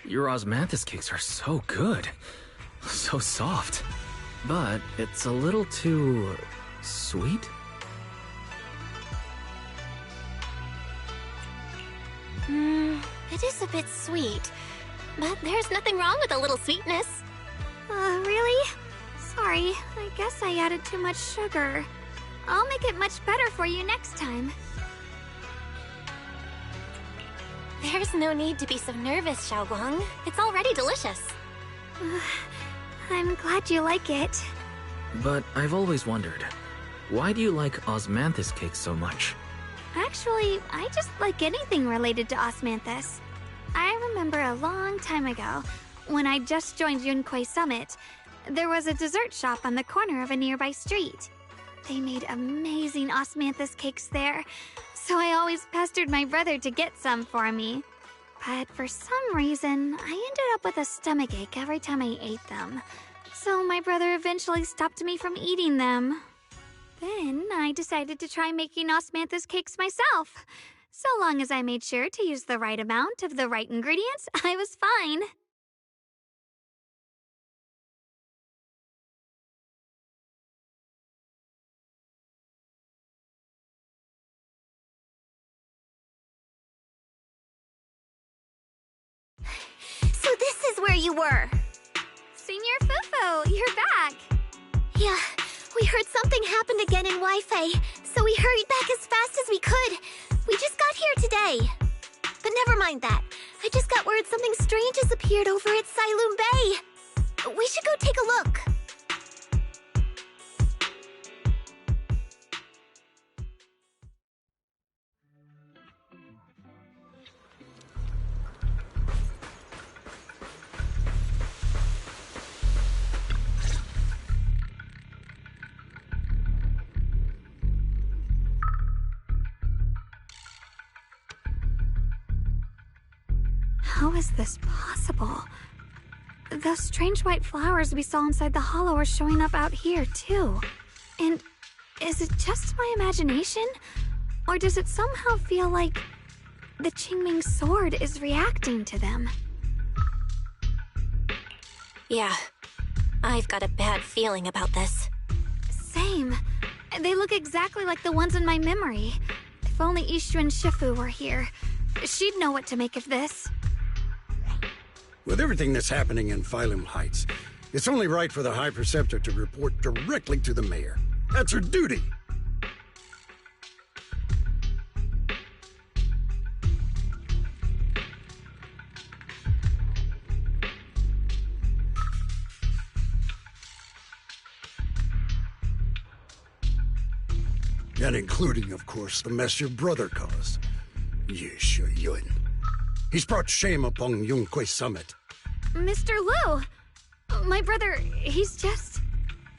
Your osmanthus cakes are so good. So soft. But it's a little too... sweet? It is a bit sweet. But there's nothing wrong with a little sweetness. Really? Sorry, I guess I added too much sugar. I'll make it much better for you next time. There's no need to be so nervous, Xiao Guang. It's already delicious. I'm glad you like it. But I've always wondered, why do you like osmanthus cakes so much? Actually, I just like anything related to osmanthus. I remember a long time ago, when I just joined Yunquei Summit, there was a dessert shop on the corner of a nearby street. They made amazing osmanthus cakes there, so I always pestered my brother to get some for me. But for some reason, I ended up with a stomachache every time I ate them. So my brother eventually stopped me from eating them. Then I decided to try making osmanthus cakes myself. So long as I made sure to use the right amount of the right ingredients, I was fine. So this is where you were. Senior Fufu, you're back. Yeah, we heard something happened again in Wi-Fi, so we hurried back as fast as we could. We just got here today. But never mind that. I just got word something strange has appeared over at Silum Bay. We should go take a look. How is this possible? Those strange white flowers we saw inside the hollow are showing up out here, too. And is it just my imagination? Or does it somehow feel like the Qingming sword is reacting to them? Yeah, I've got a bad feeling about this. Same. They look exactly like the ones in my memory. If only Ishu and Shifu were here, she'd know what to make of this. With everything that's happening in Phylum Heights, it's only right for the High Preceptor to report directly to the mayor. That's her duty. And including, of course, the mess your brother caused. Yishu Yun. He's brought shame upon Yunquei Summit. Mr. Liu! My brother, he's just...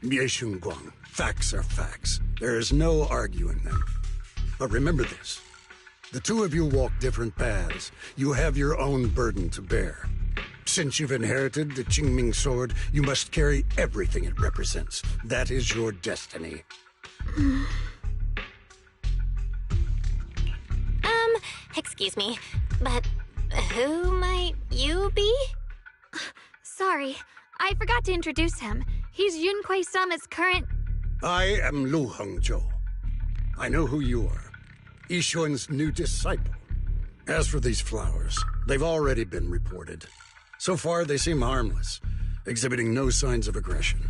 Yeshun Guang, facts are facts. There is no arguing them. But remember this. The two of you walk different paths. You have your own burden to bear. Since you've inherited the Qingming sword, you must carry everything it represents. That is your destiny. Excuse me, but who might you be? Sorry, I forgot to introduce him. He's Yunquei Summit's current... I am Lu Hengzhou. I know who you are. Yixuan's new disciple. As for these flowers, they've already been reported. So far, they seem harmless, exhibiting no signs of aggression.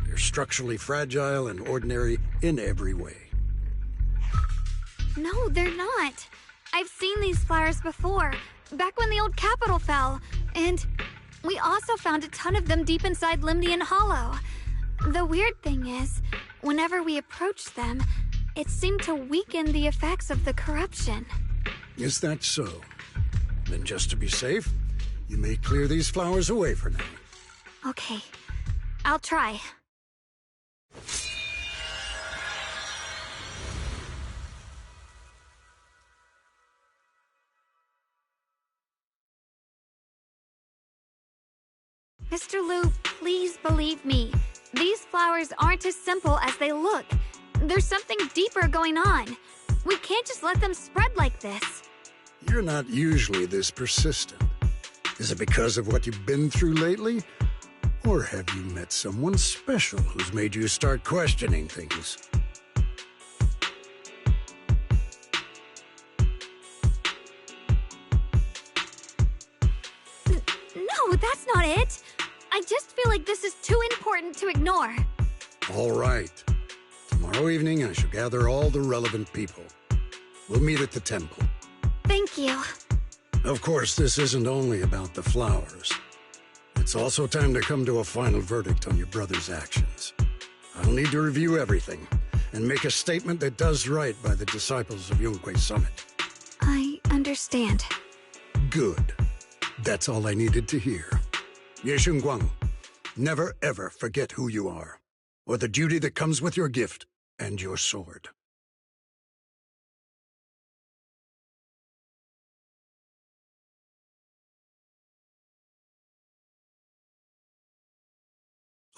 They're structurally fragile and ordinary in every way. No, they're not. I've seen these flowers before, back when the old capital fell, and we also found a ton of them deep inside Limnian Hollow. The weird thing is, whenever we approached them, it seemed to weaken the effects of the corruption. Is that so? Then just to be safe, you may clear these flowers away for now. Okay, I'll try. Mr. Liu, please believe me. These flowers aren't as simple as they look. There's something deeper going on. We can't just let them spread like this. You're not usually this persistent. Is it because of what you've been through lately? Or have you met someone special who's made you start questioning things? No, that's not it. I just feel like this is too important to ignore. All right. Tomorrow evening, I shall gather all the relevant people. We'll meet at the temple. Thank you. Of course, this isn't only about the flowers. It's also time to come to a final verdict on your brother's actions. I'll need to review everything and make a statement that does right by the disciples of Yunquei Summit. I understand. Good. That's all I needed to hear. Xiao Guangs, never ever forget who you are, or the duty that comes with your gift and your sword.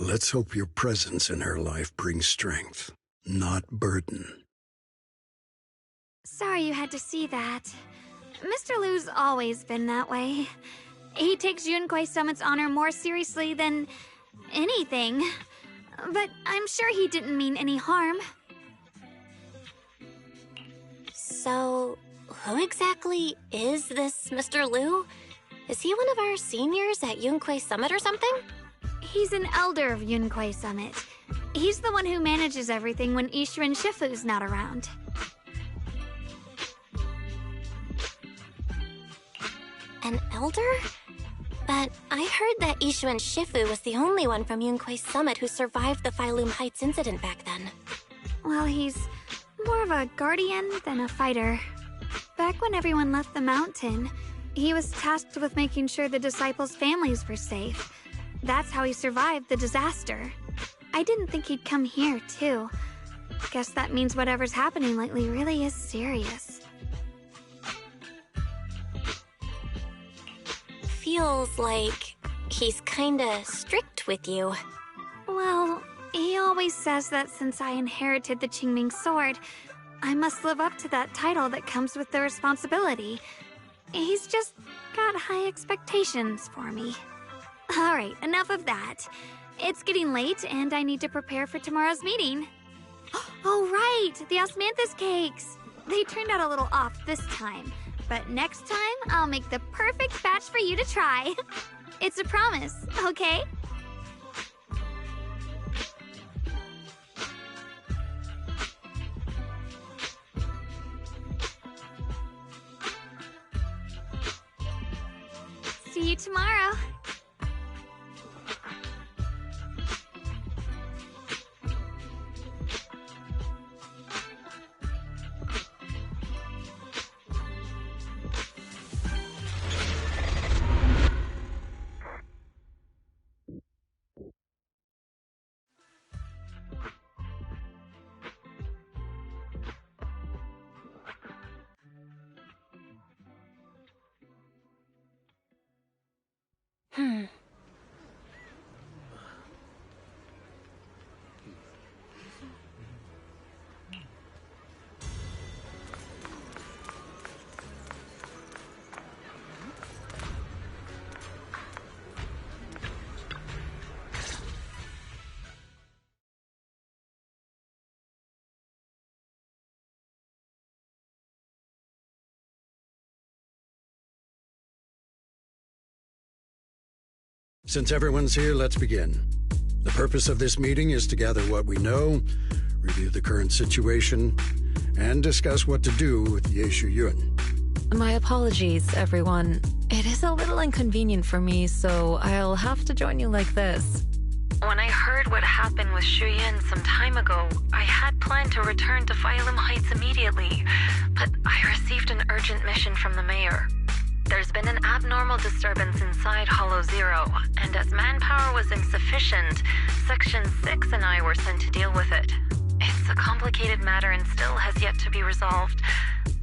Let's hope your presence in her life brings strength, not burden. Sorry you had to see that. Mr. Liu's always been that way. He takes Yunquei Summit's honor more seriously than anything. But I'm sure he didn't mean any harm. So, who exactly is this Mr. Liu? Is he one of our seniors at Yunquei Summit or something? He's an elder of Yunquei Summit. He's the one who manages everything when Ishu and Shifu's not around. An elder? But I heard that Ishu and Shifu was the only one from Yunquei Summit who survived the Phylum Heights incident back then. Well, he's more of a guardian than a fighter. Back when everyone left the mountain, he was tasked with making sure the disciples' families were safe. That's how he survived the disaster. I didn't think he'd come here, too. Guess that means whatever's happening lately really is serious. Feels like he's kinda strict with you. Well, he always says that since I inherited the Qingming sword, I must live up to that title that comes with the responsibility. He's just got high expectations for me. Alright, enough of that. It's getting late, and I need to prepare for tomorrow's meeting. Oh, right! The osmanthus cakes! They turned out a little off this time, but next time I'll make the perfect batch for you to try. It's a promise, okay? See you tomorrow. Since everyone's here, let's begin. The purpose of this meeting is to gather what we know, review the current situation, and discuss what to do with Yeshu Yun. My apologies, everyone. It is a little inconvenient for me, so I'll have to join you like this. When I heard what happened with Shu Yin some time ago, I had planned to return to Phylum Heights immediately, but I received an urgent mission from the mayor. There's been an abnormal disturbance inside Hollow Zero, and as manpower was insufficient, Section 6 and I were sent to deal with it. It's a complicated matter and still has yet to be resolved.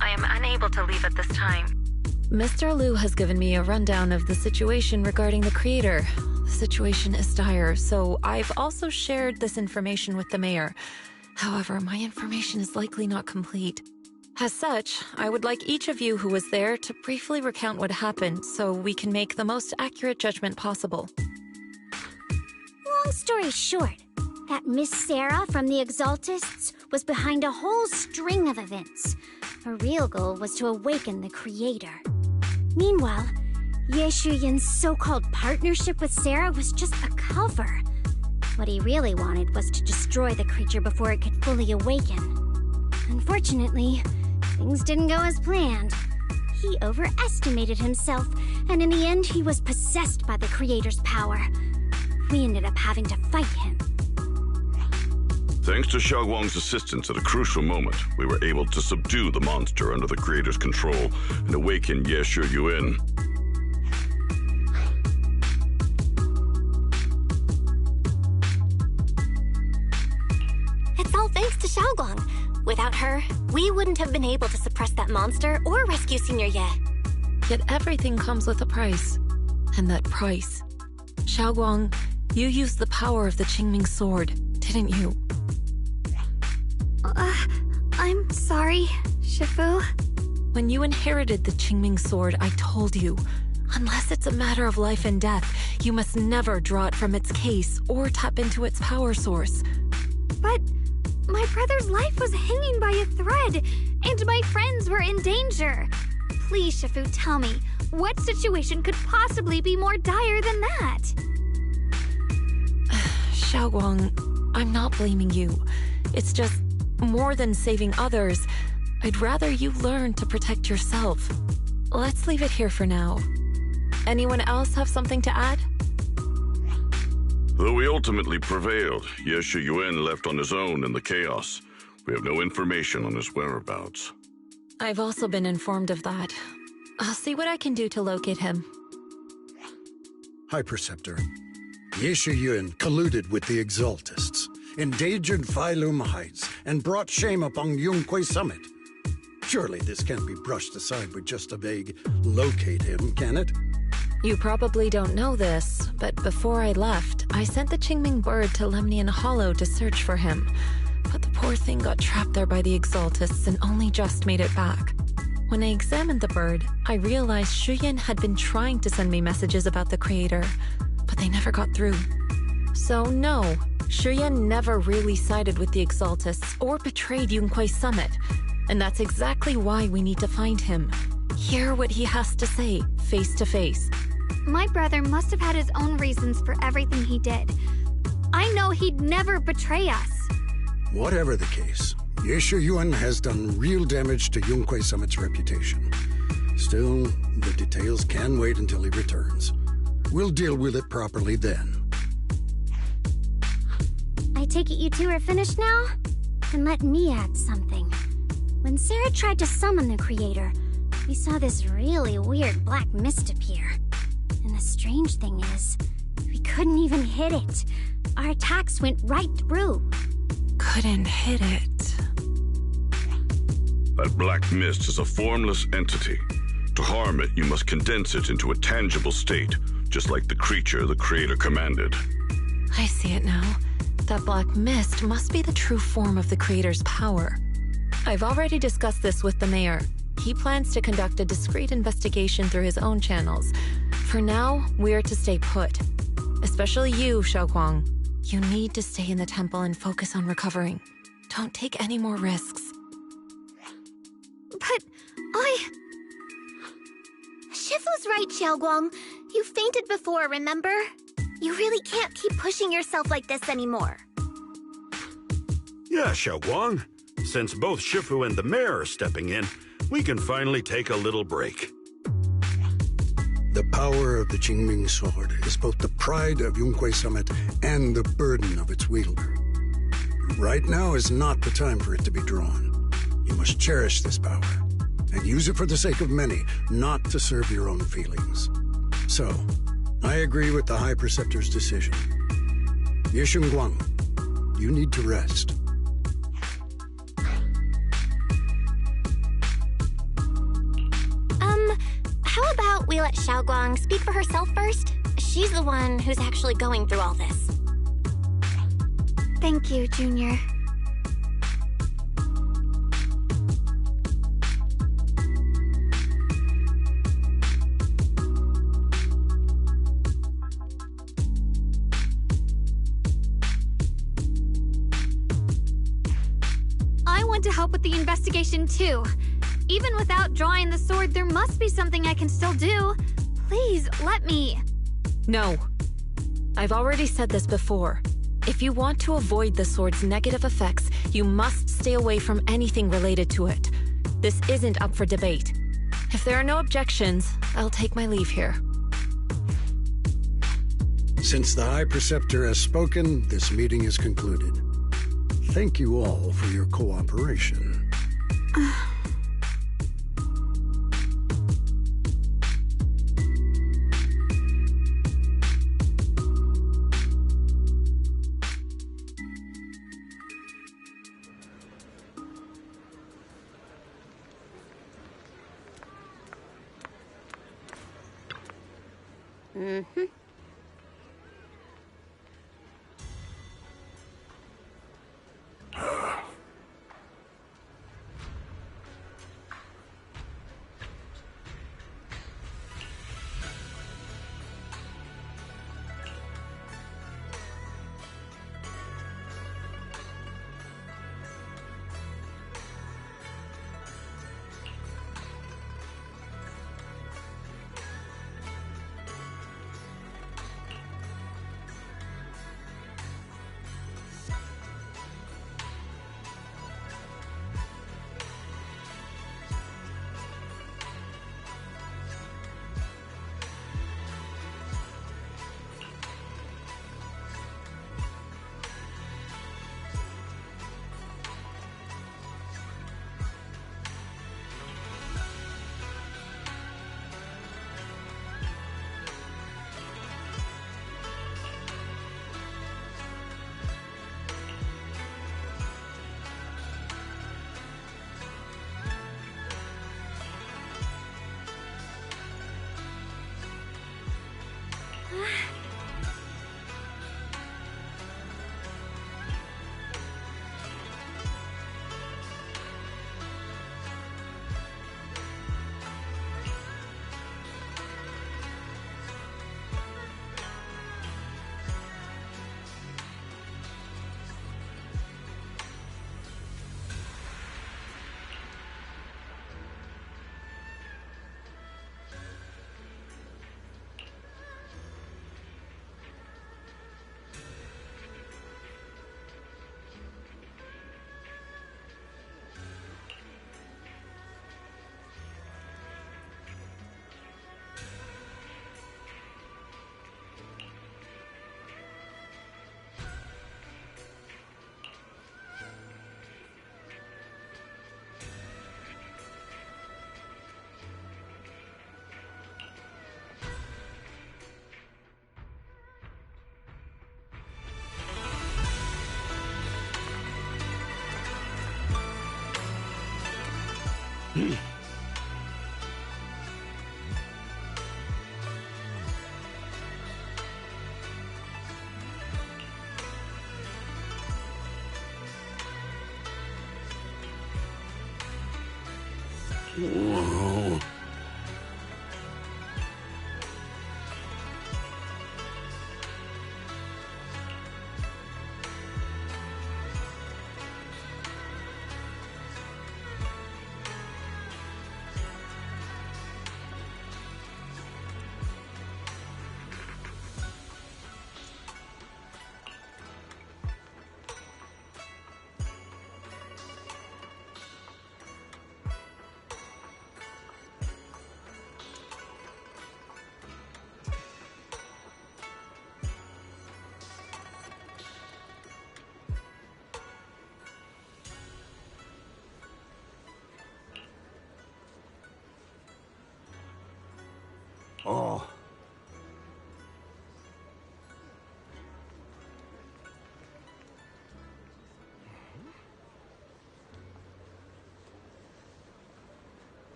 I am unable to leave at this time. Mr. Liu has given me a rundown of the situation regarding the creator. The situation is dire, so I've also shared this information with the mayor. However, my information is likely not complete. As such, I would like each of you who was there to briefly recount what happened so we can make the most accurate judgment possible. Long story short, that Miss Sarah from the Exaltists was behind a whole string of events. Her real goal was to awaken the Creator. Meanwhile, Ye Shuyin's so-called partnership with Sarah was just a cover. What he really wanted was to destroy the creature before it could fully awaken. Unfortunately, things didn't go as planned. He overestimated himself, and in the end, he was possessed by the Creator's power. We ended up having to fight him. Thanks to Xiao Guang's assistance at a crucial moment, we were able to subdue the monster under the Creator's control and awaken Ye Shuyuan. It's all thanks to Xiao Guang. Without her, we wouldn't have been able to suppress that monster or rescue Senior Ye. Yet everything comes with a price. And that price. Xiao Guang, you used the power of the Qingming sword, didn't you? I'm sorry, Shifu. When you inherited the Qingming sword, I told you, unless it's a matter of life and death, you must never draw it from its case or tap into its power source. But my brother's life was hanging by a thread, and my friends were in danger. Please, Shifu, tell me, what situation could possibly be more dire than that? Xiao Guang, I'm not blaming you. It's just, more than saving others, I'd rather you learn to protect yourself. Let's leave it here for now. Anyone else have something to add? Though we ultimately prevailed, Ye Shuyuan left on his own in the chaos. We have no information on his whereabouts. I've also been informed of that. I'll see what I can do to locate him. High Preceptor, Ye Shuyuan colluded with the Exaltists, endangered Phylum Heights, and brought shame upon Yunquay Summit. Surely this can't be brushed aside with just a vague locate him, can it? You probably don't know this, but before I left, I sent the Qingming bird to Lemnian Hollow to search for him. But the poor thing got trapped there by the Exaltists and only just made it back. When I examined the bird, I realized Shuyan had been trying to send me messages about the Creator, but they never got through. So no, Shuyan never really sided with the Exaltists or betrayed Yunquay Summit. And that's exactly why we need to find him. Hear what he has to say, face to face. My brother must have had his own reasons for everything he did. I know he'd never betray us. Whatever the case, Ye Shuyuan has done real damage to Yunquay Summit's reputation. Still, the details can wait until he returns. We'll deal with it properly then. I take it you two are finished now? Then let me add something. When Sarah tried to summon the Creator, we saw this really weird black mist appear. And the strange thing is, we couldn't even hit it. Our attacks went right through. Couldn't hit it. That black mist is a formless entity. To harm it, you must condense it into a tangible state, just like the creature the Creator commanded. I see it now. That black mist must be the true form of the Creator's power. I've already discussed this with the mayor. He plans to conduct a discreet investigation through his own channels. For now, we're to stay put. Especially you, Xiao Guang. You need to stay in the temple and focus on recovering. Don't take any more risks. But Shifu's right, Xiao Guang. You fainted before, remember? You really can't keep pushing yourself like this anymore. Yeah, Xiao Guang. Since both Shifu and the mayor are stepping in, we can finally take a little break. The power of the Qingming sword is both the pride of Yunquay Summit and the burden of its wielder. Right now is not the time for it to be drawn. You must cherish this power and use it for the sake of many, not to serve your own feelings. So, I agree with the High Preceptor's decision. Yishun Guang, you need to rest. How about we let Xiao Guang speak for herself first? She's the one who's actually going through all this. thank you, Junior. to help with the investigation too. Even without drawing the sword, there must be something I can still do. Please, let me. No. I've already said this before. If you want to avoid the sword's negative effects, you must stay away from anything related to it. This isn't up for debate. If there are no objections, I'll take my leave here. Since the High Preceptor has spoken, this meeting is concluded. Thank you all for your cooperation. Whoa.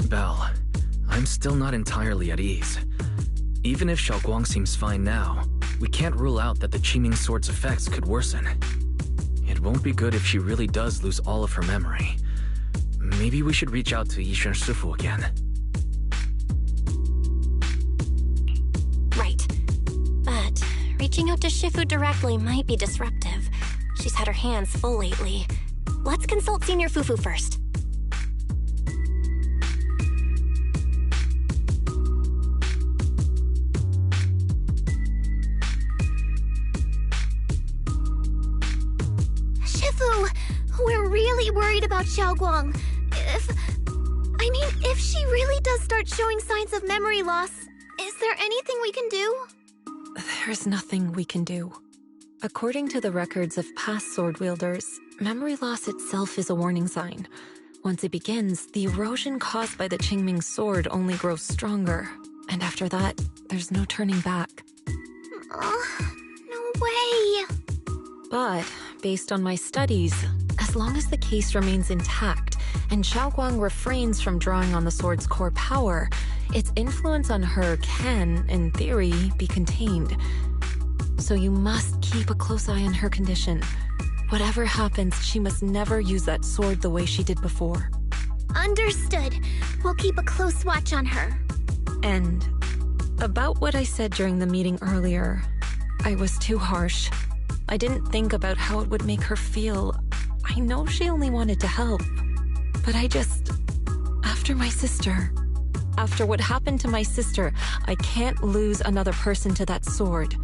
Belle, I'm still not entirely at ease. Even if Xiao Guang seems fine now, we can't rule out that the Qingming Sword's effects could worsen. It won't be good if she really does lose all of her memory. Maybe we should reach out to Yixuan Shifu again. Right. But reaching out to Shifu directly might be disruptive. She's had her hands full lately. Let's consult Senior Fufu first. Shifu, we're really worried about Xiao Guang. If she really does start showing signs of memory loss, is there anything we can do? There's nothing we can do. According to the records of past sword wielders, memory loss itself is a warning sign. Once it begins, the erosion caused by the Qingming Sword only grows stronger. And after that, there's no turning back. No way. But, based on my studies, as long as the case remains intact and Xiao Guang refrains from drawing on the sword's core power, its influence on her can, in theory, be contained. So you must keep a close eye on her condition. Whatever happens, she must never use that sword the way she did before. Understood. We'll keep a close watch on her. And about what I said during the meeting earlier, I was too harsh. I didn't think about how it would make her feel. I know she only wanted to help. But after my sister, after what happened to my sister, I can't lose another person to that sword.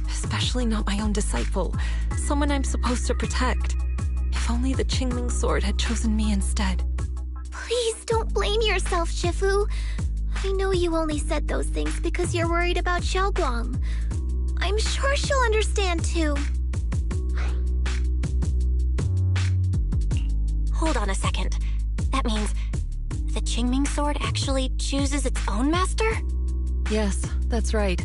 Especially not my own disciple, someone I'm supposed to protect. If only the Qingming Sword had chosen me instead. Please don't blame yourself, Shifu. I know you only said those things because you're worried about Xiao Guang. I'm sure she'll understand too. Hold on a second. That means the Qingming Sword actually chooses its own master? Yes, that's right.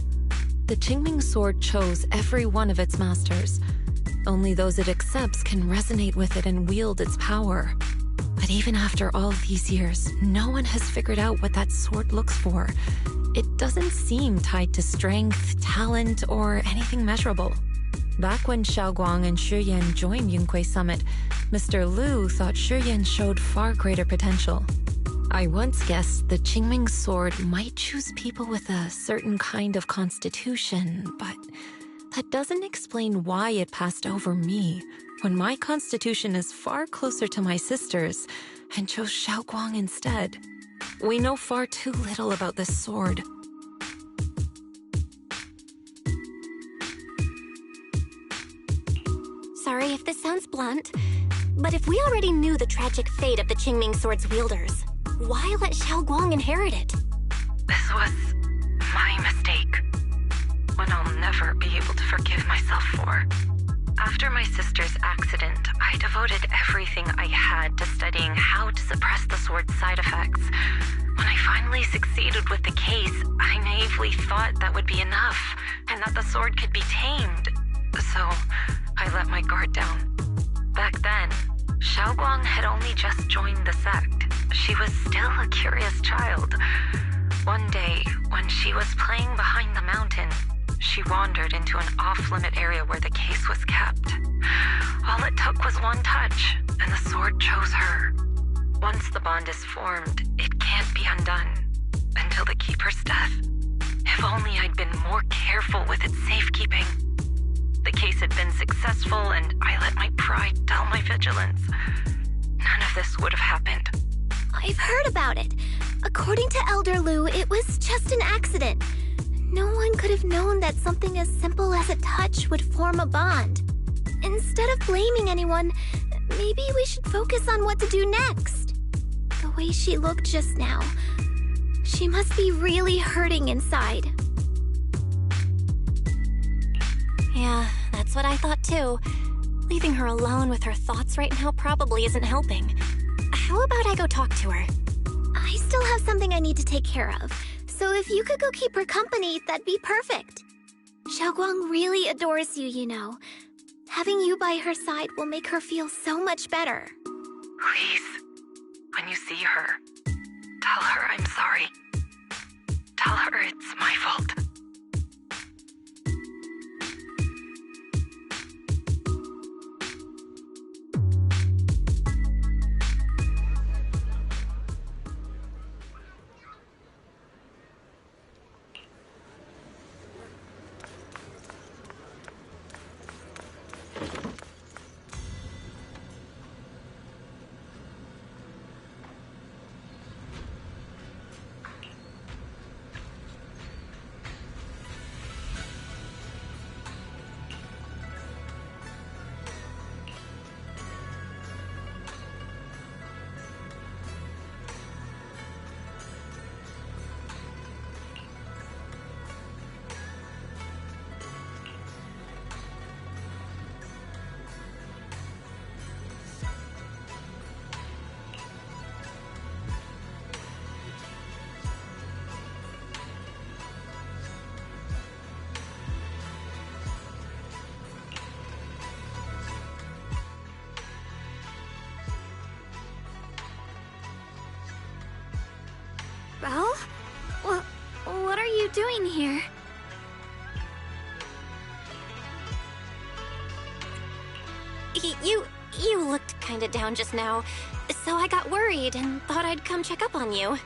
The Qingming Sword chose every one of its masters. Only those it accepts can resonate with it and wield its power. But even after all these years, no one has figured out what that sword looks for. It doesn't seem tied to strength, talent, or anything measurable. Back when Xiao Guang and Shi Yan joined Yunquei Summit, Mr. Liu thought Shi Yan showed far greater potential. I once guessed the Qingming Sword might choose people with a certain kind of constitution, but that doesn't explain why it passed over me, when my constitution is far closer to my sister's, and chose Xiao Guang instead. We know far too little about this sword. Sorry if this sounds blunt, but if we already knew the tragic fate of the Qingming Sword's wielders, why let Xiao Guang inherit it? This was my mistake. One I'll never be able to forgive myself for. After my sister's accident, I devoted everything I had to studying how to suppress the sword's side effects. When I finally succeeded with the case, I naively thought that would be enough, and that the sword could be tamed. So, I let my guard down. Back then, Xiao Guang had only just joined the sect. She was still a curious child. One day, when she was playing behind the mountain, she wandered into an off-limit area where the case was kept. All it took was one touch, and the sword chose her. Once the bond is formed, it can't be undone. Until the Keeper's death. If only I'd been more careful with its safekeeping. The case had been successful, and I let my pride dull my vigilance. None of this would have happened. I've heard about it. According to Elder Liu, it was just an accident. No one could have known that something as simple as a touch would form a bond. Instead of blaming anyone, maybe we should focus on what to do next. The way she looked just now, she must be really hurting inside. Yeah, that's what I thought too. Leaving her alone with her thoughts right now probably isn't helping. How about I go talk to her? I still have something I need to take care of, so if you could go keep her company, that'd be perfect. Xiao Guang really adores you, you know. Having you by her side will make her feel so much better. Please, when you see her, tell her I'm sorry. Tell her it's my fault. Belle? What are you doing here? You looked kinda down just now, so I got worried and thought I'd come check up on you.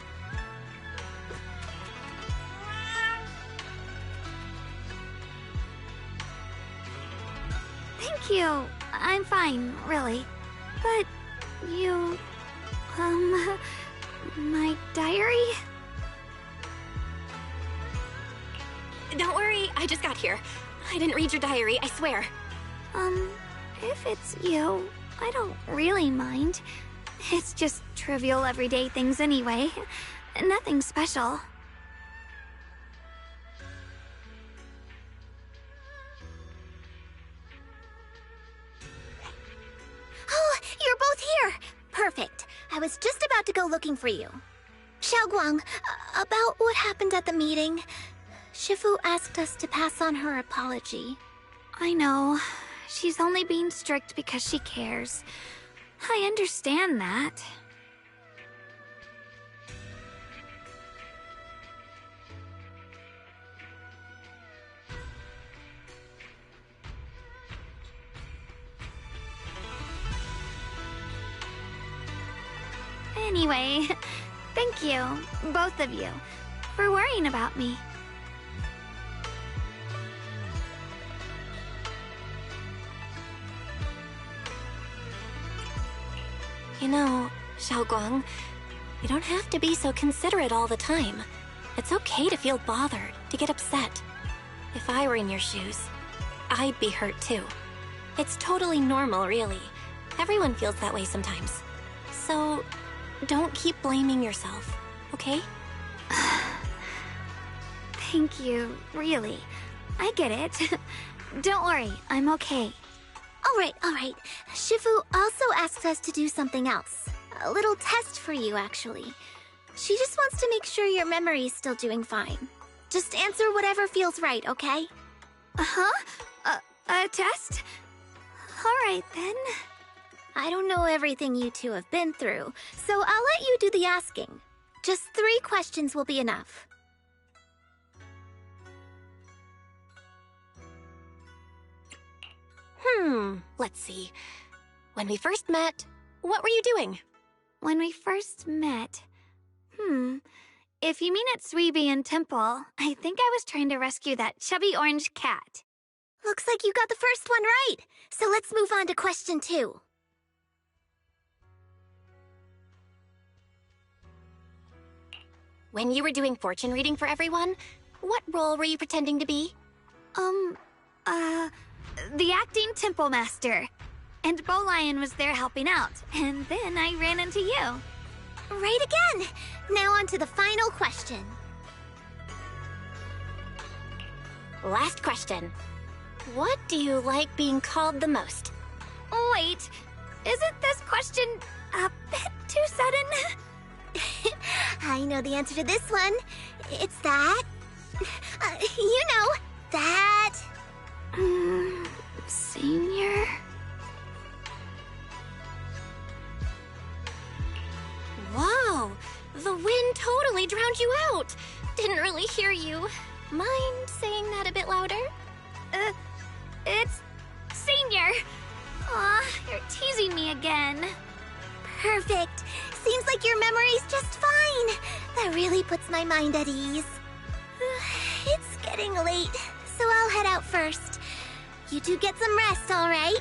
Thank you. I'm fine, really. But you... my diary? Don't worry, I just got here. I didn't read your diary, I swear. If it's you, I don't really mind. It's just trivial everyday things anyway. Nothing special. Oh, you're both here! Perfect. I was just about to go looking for you. Xiao Guang, about what happened at the meeting. Shifu asked us to pass on her apology. I know. She's only being strict because she cares. I understand that. Anyway, thank you, both of you, for worrying about me. You know, Xiao Guang, you don't have to be so considerate all the time. It's okay to feel bothered, to get upset. If I were in your shoes, I'd be hurt too. It's totally normal, really. Everyone feels that way sometimes. So, don't keep blaming yourself, okay? Thank you, really. I get it. Don't worry, I'm okay. All right. Shifu also asked us to do something else. A little test for you, actually. She just wants to make sure your memory's still doing fine. Just answer whatever feels right, okay? Uh-huh? A test? Alright, then. I don't know everything you two have been through, so I'll let you do the asking. Just 3 questions will be enough. Let's see. When we first met, what were you doing? When we first met... If you mean at Suibian Temple, I think I was trying to rescue that chubby orange cat. Looks like you got the first one right. So let's move on to question 2. When you were doing fortune reading for everyone, what role were you pretending to be? The acting temple master. And Bow Lion was there helping out, and then I ran into you. Right again! Now on to the final question. Last question. What do you like being called the most? Wait, isn't this question a bit too sudden? I know the answer to this one. It's that... you know, that... Senior? Whoa! The wind totally drowned you out. Didn't really hear you. Mind saying that a bit louder? It's Senior. Aw, you're teasing me again. Perfect. Seems like your memory's just fine. That really puts my mind at ease. It's getting late, so I'll head out first. You two get some rest, all right?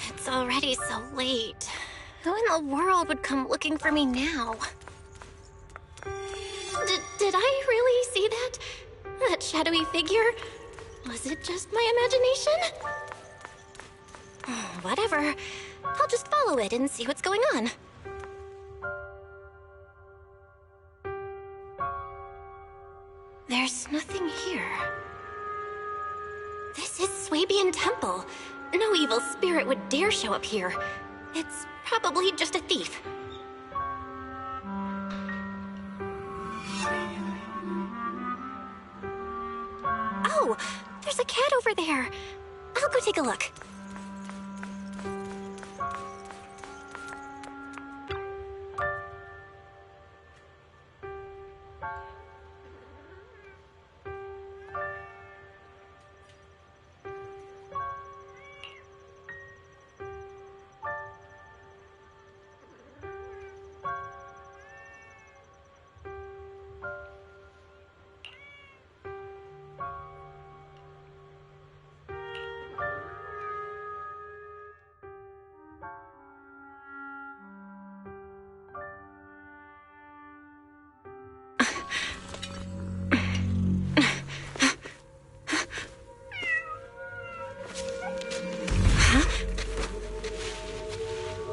It's already so late. Who in the world would come looking for me now? Did I really see that? That shadowy figure? Was it just my imagination? Whatever. I'll just follow it and see what's going on. There's nothing here. This is Swabian Temple. No evil spirit would dare show up here. It's probably just a thief. Oh, there's a cat over there. I'll go take a look.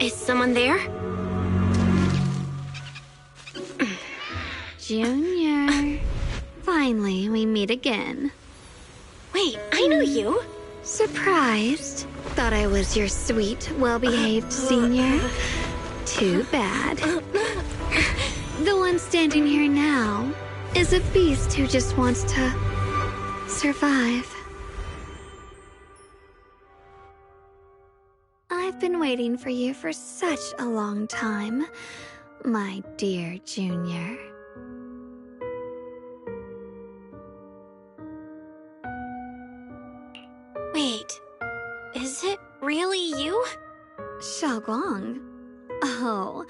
Is someone there? Junior. Finally, we meet again. Wait, I know you. Surprised? Thought I was your sweet, well-behaved senior? Too bad. The one standing here now is a beast who just wants to survive. I've been waiting for you for such a long time, my dear Junior. Wait, is it really you? Xiao Guang? Oh,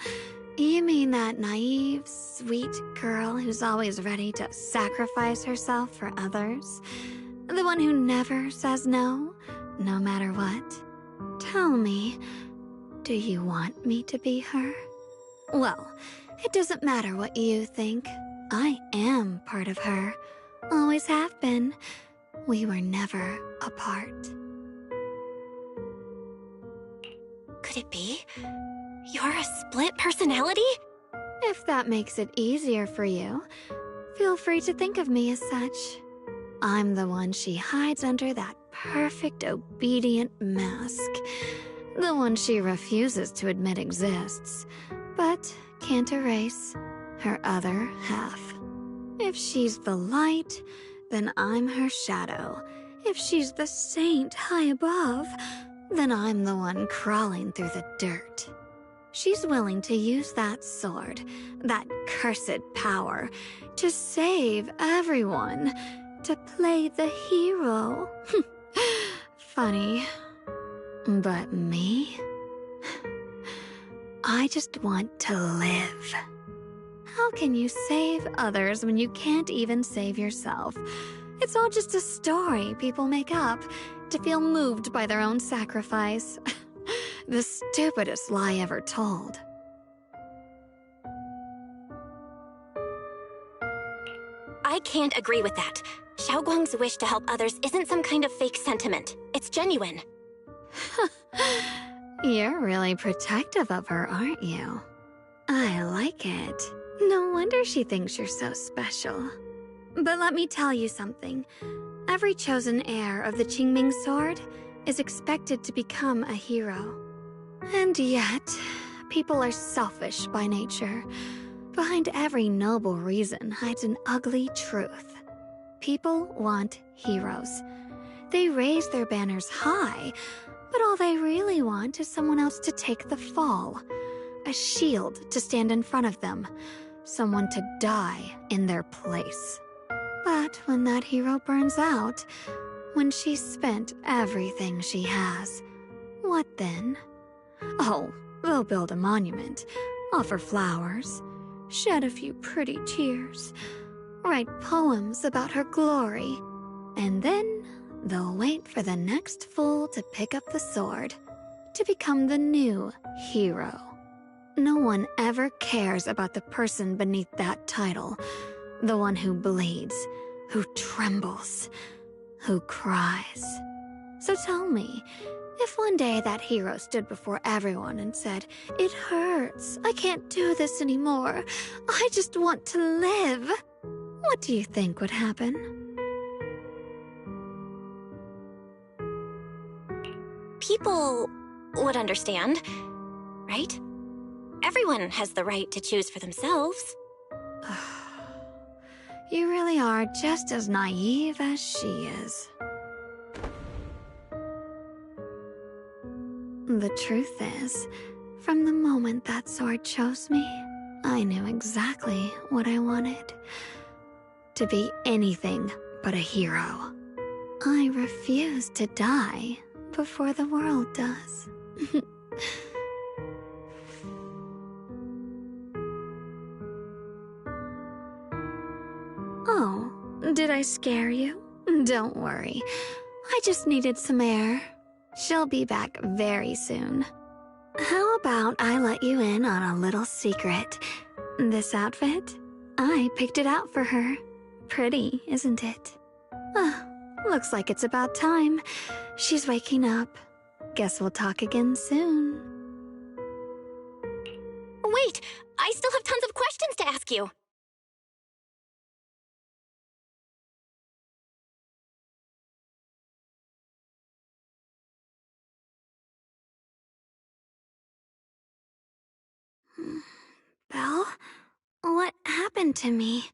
you mean that naive, sweet girl who's always ready to sacrifice herself for others? The one who never says no, no matter what? Tell me, do you want me to be her? Well, it doesn't matter what you think. I am part of her. Always have been. We were never apart. Could it be? You're a split personality? If that makes it easier for you, feel free to think of me as such. I'm the one she hides under that perfect obedient mask. The one she refuses to admit exists, but can't erase her other half. If she's the light, then I'm her shadow. If she's the saint high above, then I'm the one crawling through the dirt. She's willing to use that sword, that cursed power, to save everyone, to play the hero. Funny. But me? I just want to live. How can you save others when you can't even save yourself? It's all just a story people make up to feel moved by their own sacrifice. The stupidest lie ever told. I can't agree with that. Xiao Guang's wish to help others isn't some kind of fake sentiment. It's genuine. You're really protective of her, aren't you? I like it. No wonder she thinks you're so special. But let me tell you something. Every chosen heir of the Qingming sword is expected to become a hero. And yet, people are selfish by nature. Behind every noble reason hides an ugly truth. People want heroes. They raise their banners high, but all they really want is someone else to take the fall. A shield to stand in front of them. Someone to die in their place. But when that hero burns out, when she's spent everything she has, what then? Oh, they'll build a monument, offer flowers, shed a few pretty tears, write poems about her glory, and then they'll wait for the next fool to pick up the sword, to become the new hero. No one ever cares about the person beneath that title, the one who bleeds, who trembles, who cries. So tell me, if one day that hero stood before everyone and said, "It hurts, I can't do this anymore, I just want to live," what do you think would happen? people would understand, right? Everyone has the right to choose for themselves. You really are just as naive as she is. The truth is, from the moment that sword chose me, I knew exactly what I wanted. To be anything but a hero. I refuse to die before the world does. Oh, did I scare you? Don't worry. I just needed some air. She'll be back very soon. How about I let you in on a little secret? This outfit? I picked it out for her. Pretty, isn't it? Looks like it's about time. She's waking up. Guess we'll talk again soon. Wait, I still have tons of questions to ask you. Belle? What happened to me?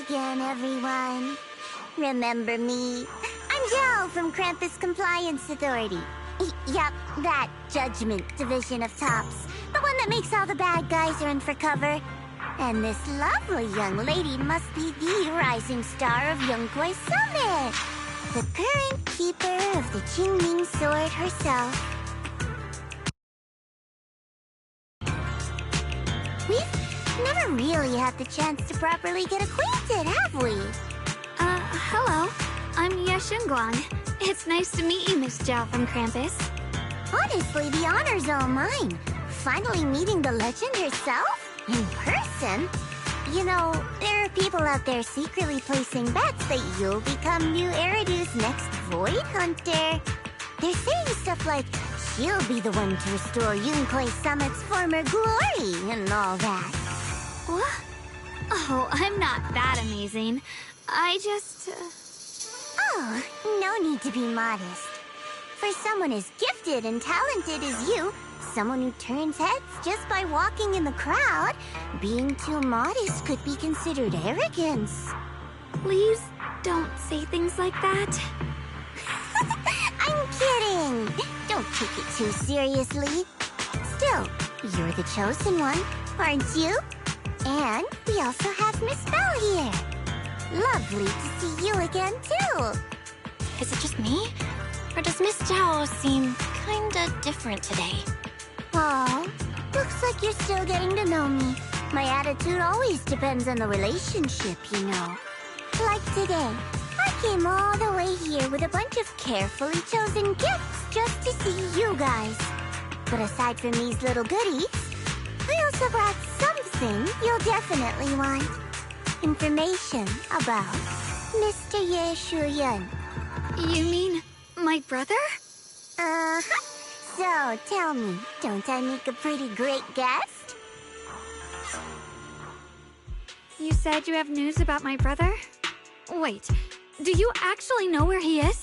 again, everyone. Remember me? I'm Joe from Krampus Compliance Authority. Yep, that Judgment Division of Tops. The one that makes all the bad guys run for cover. And this lovely young lady must be the rising star of Yunkwei Summit. The current keeper of the Qingming Sword herself. We've never really had the chance to properly get acquainted, have we? Hello. I'm Xiao Guangs. It's nice to meet you, Miss Zhao from Krampus. Honestly, the honor's all mine. Finally meeting the legend herself? In person? You know, there are people out there secretly placing bets that you'll become new Eridu's next Void Hunter. They're saying stuff like, she'll be the one to restore Yunkwei Summit's former glory and all that. What? Oh, I'm not that amazing. I just... Oh, no need to be modest. For someone as gifted and talented as you, someone who turns heads just by walking in the crowd, being too modest could be considered arrogance. Please don't say things like that. I'm kidding! Don't take it too seriously. Still, you're the chosen one, aren't you? And we also have Miss Belle here. Lovely to see you again, too. Is it just me? Or does Miss Zhao seem kinda different today? Aw, looks like you're still getting to know me. My attitude always depends on the relationship, you know. Like today, I came all the way here with a bunch of carefully chosen gifts just to see you guys. But aside from these little goodies, I also brought something you'll definitely want. Information about Mr. Ye Shuyan. You mean my brother? Uh-huh. So, tell me, don't I make a pretty great guest? You said you have news about my brother? Wait, do you actually know where he is?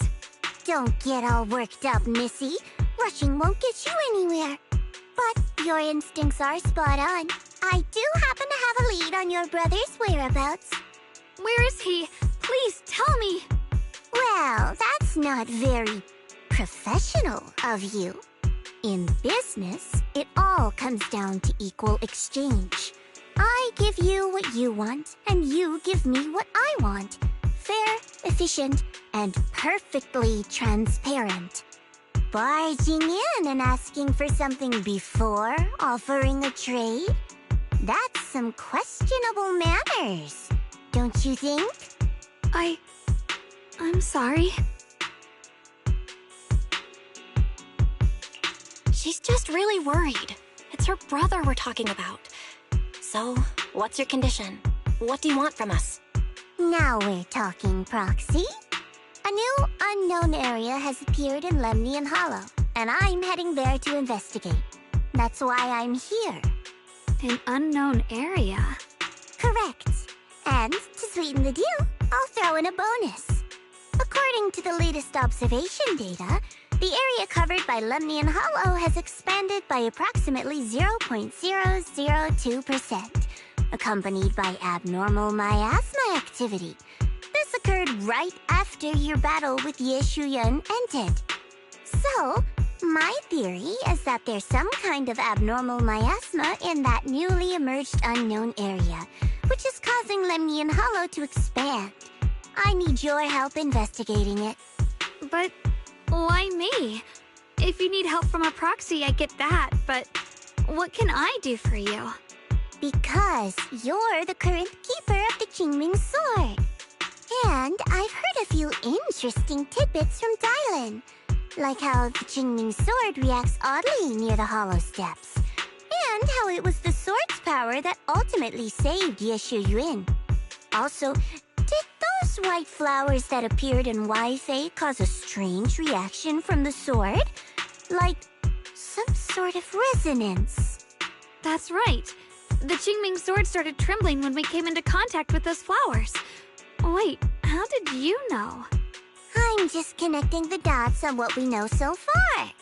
Don't get all worked up, Missy. Rushing won't get you anywhere. But your instincts are spot on. I do happen to have a lead on your brother's whereabouts. Where is he? Please tell me. Well, that's not very professional of you. In business, it all comes down to equal exchange. I give you what you want, and you give me what I want. Fair, efficient, and perfectly transparent. Barging in and asking for something before offering a trade? That's some questionable manners, don't you think? I'm sorry. She's just really worried. It's her brother we're talking about. So, what's your condition? What do you want from us? Now we're talking, Proxy. A new unknown area has appeared in Lemnian Hollow, and I'm heading there to investigate. That's why I'm here. An unknown area? Correct. And to sweeten the deal, I'll throw in a bonus. According to the latest observation data, the area covered by Lemnian Hollow has expanded by approximately 0.002%, accompanied by abnormal miasma activity. This occurred right after your battle with Ye Shuyan ended. So, my theory is that there's some kind of abnormal miasma in that newly emerged unknown area, which is causing Lemnian Hollow to expand. I need your help investigating it. But why me? If you need help from a proxy, I get that, but what can I do for you? Because you're the current keeper of the Qingming Sword. And I've heard a few interesting tidbits from Dylan, like how the Qingming Sword reacts oddly near the Hollow Steps, and how it was the sword's power that ultimately saved Ye Shuyan. Also, did those white flowers that appeared in Wi-Fi cause a strange reaction from the sword? Like some sort of resonance. That's right. The Qingming Sword started trembling when we came into contact with those flowers. Wait, how did you know? I'm just connecting the dots on what we know so far.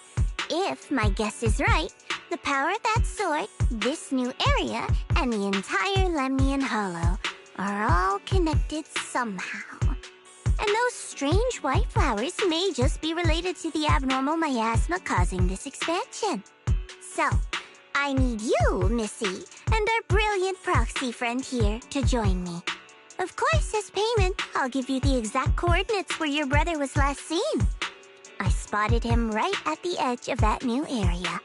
If my guess is right, the power of that sword, this new area, and the entire Lemnian Hollow are all connected somehow. And those strange white flowers may just be related to the abnormal miasma causing this expansion. So, I need you, Missy, and our brilliant proxy friend here to join me. Of course, as payment, I'll give you the exact coordinates where your brother was last seen. I spotted him right at the edge of that new area.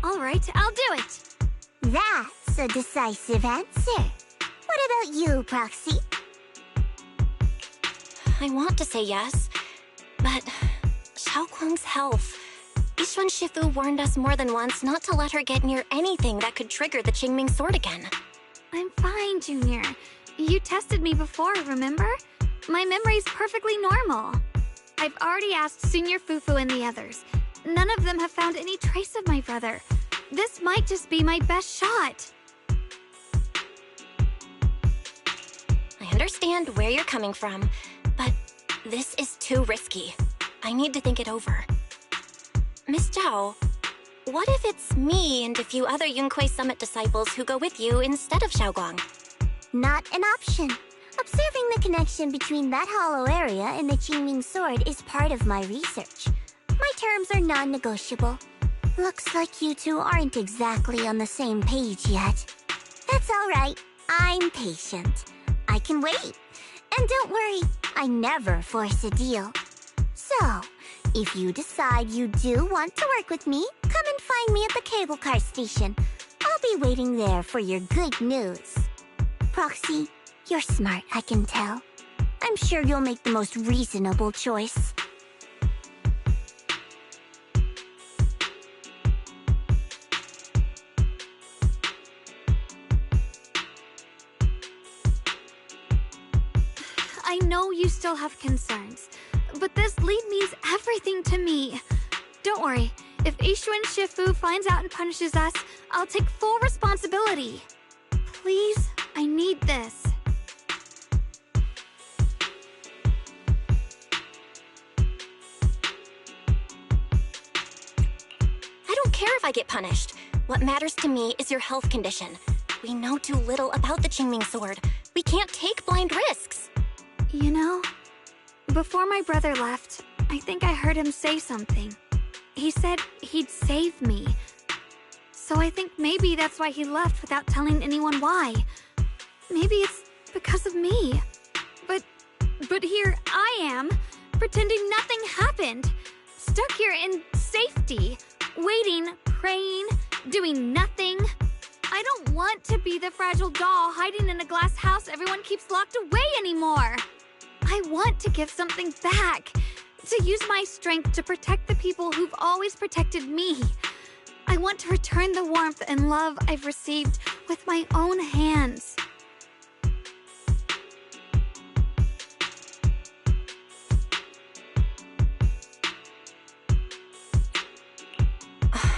All right, I'll do it. That's a decisive answer. What about you, Proxy? I want to say yes, but Xiao Guang's health. Yishuan Shifu warned us more than once not to let her get near anything that could trigger the Qingming sword again. I'm fine, Junior. You tested me before, remember? My memory's perfectly normal. I've already asked Senior Fufu and the others. None of them have found any trace of my brother. This might just be my best shot. I understand where you're coming from, but this is too risky. I need to think it over. Miss Zhao, what if it's me and a few other Yunquei Summit disciples who go with you instead of Xiao Guang? Not an option. Observing the connection between that hollow area and the Qingming sword is part of my research. My terms are non-negotiable. Looks like you two aren't exactly on the same page yet. That's all right. I'm patient. I can wait. And don't worry, I never force a deal. So, if you decide you do want to work with me, come and find me at the cable car station. I'll be waiting there for your good news. Proxy, you're smart, I can tell. I'm sure you'll make the most reasonable choice. I know you still have concerns, but this lead means everything to me. Don't worry, if Yishuan Shifu finds out and punishes us, I'll take full responsibility. Please, I need this. I don't care if I get punished. What matters to me is your health condition. We know too little about the Qingming sword. We can't take blind risks. You know, before my brother left, I think I heard him say something. He said he'd save me. So I think maybe that's why he left without telling anyone why. Maybe it's because of me. But here I am, pretending nothing happened. Stuck here in safety, waiting, praying, doing nothing. I don't want to be the fragile doll hiding in a glass house everyone keeps locked away anymore. I want to give something back, to use my strength to protect the people who've always protected me. I want to return the warmth and love I've received with my own hands.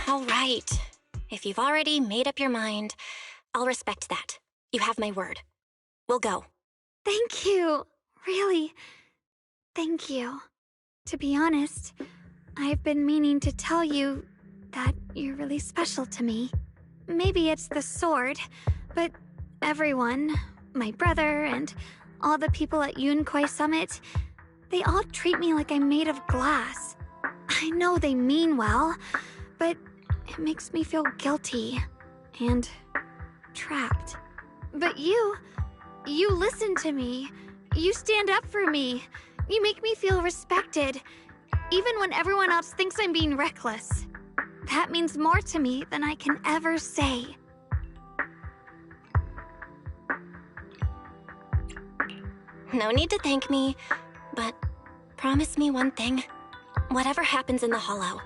All right. If you've already made up your mind, I'll respect that. You have my word. We'll go. Thank you. Really, thank you. To be honest, I've been meaning to tell you that you're really special to me. Maybe it's the sword, but everyone, my brother and all the people at Yunquei Summit, they all treat me like I'm made of glass. I know they mean well, but it makes me feel guilty and trapped. But you listen to me. You stand up for me. You make me feel respected, even when everyone else thinks I'm being reckless. That means more to me than I can ever say. No need to thank me, but promise me one thing. Whatever happens in the Hollow,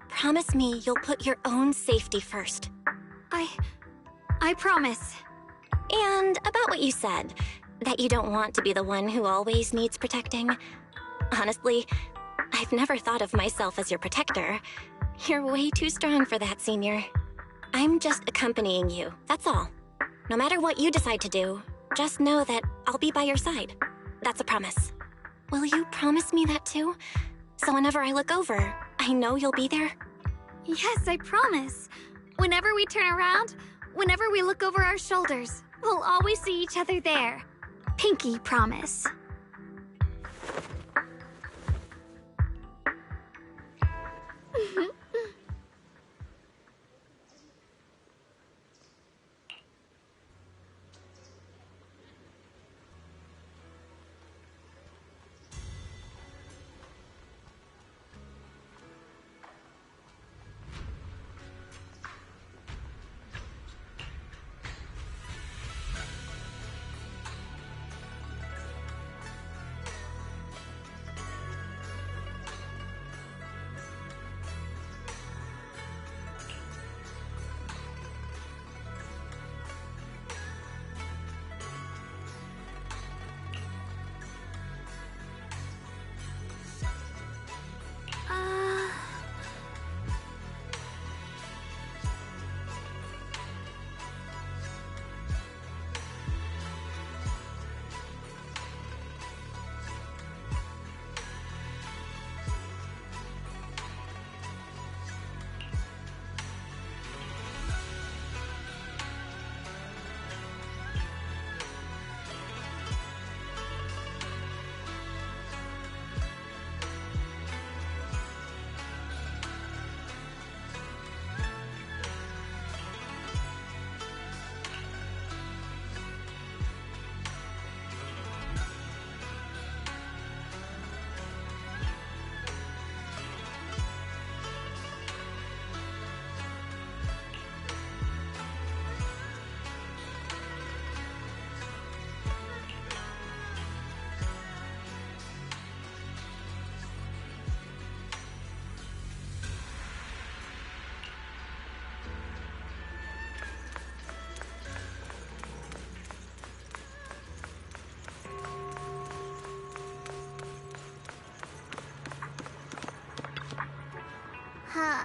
promise me you'll put your own safety first. I promise. And about what you said, that you don't want to be the one who always needs protecting. Honestly, I've never thought of myself as your protector. You're way too strong for that, Senior. I'm just accompanying you, that's all. No matter what you decide to do, just know that I'll be by your side. That's a promise. Will you promise me that too? So whenever I look over, I know you'll be there? Yes, I promise. Whenever we turn around, whenever we look over our shoulders, we'll always see each other there. Pinky promise. Huh.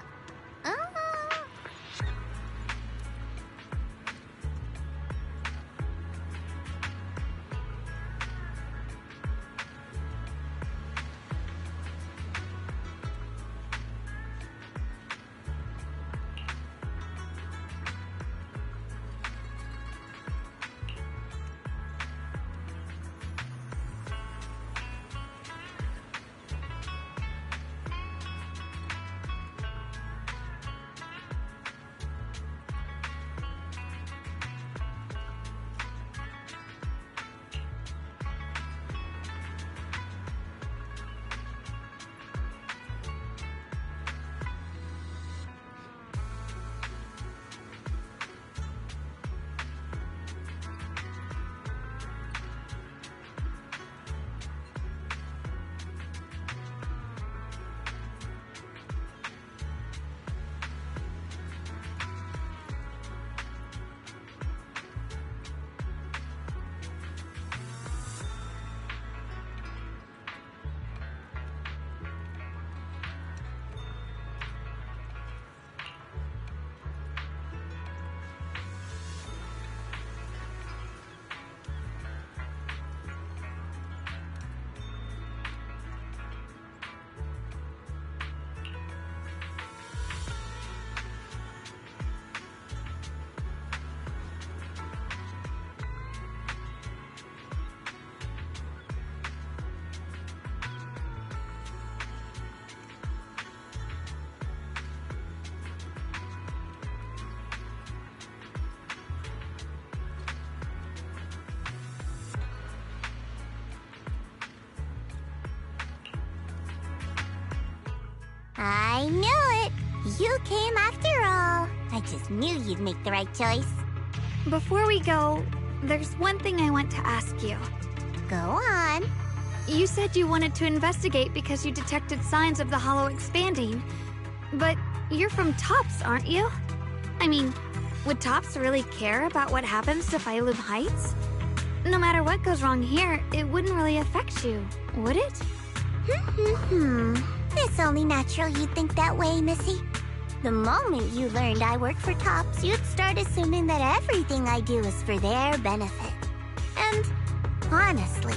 I knew it! You came after all. I just knew you'd make the right choice. Before we go, there's one thing I want to ask you. Go on. You said you wanted to investigate because you detected signs of the hollow expanding. But you're from Tops, aren't you? I mean, would Tops really care about what happens to Phylum Heights? No matter what goes wrong here, it wouldn't really affect you, would it? It's only natural you'd think that way, Missy. The moment you learned I work for Tops, you'd start assuming that everything I do is for their benefit. And honestly,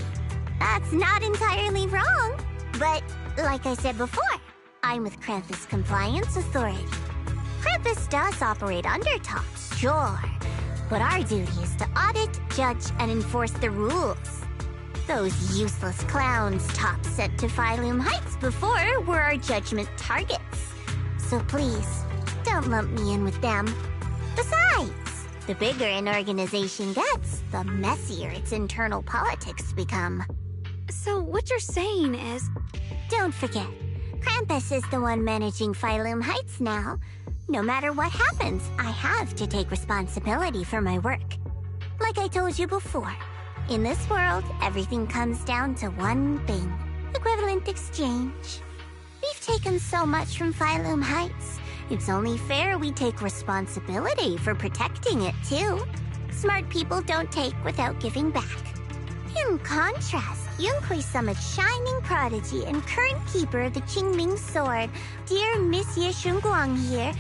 that's not entirely wrong. But like I said before, I'm with Krampus Compliance Authority. Krampus does operate under Tops, sure. But our duty is to audit, judge, and enforce the rules. Those useless clowns top sent to Phylum Heights before were our judgment targets. So please, don't lump me in with them. Besides, the bigger an organization gets, the messier its internal politics become. So what you're saying is... Don't forget, Krampus is the one managing Phylum Heights now. No matter what happens, I have to take responsibility for my work. Like I told you before, in this world, everything comes down to one thing: equivalent exchange. We've taken so much from Phylum Heights. It's only fair we take responsibility for protecting it, too. Smart people don't take without giving back. In contrast, Yunhui Summit's shining prodigy and current keeper of the Qingming Sword, dear Monsieur Xiao Guangs here,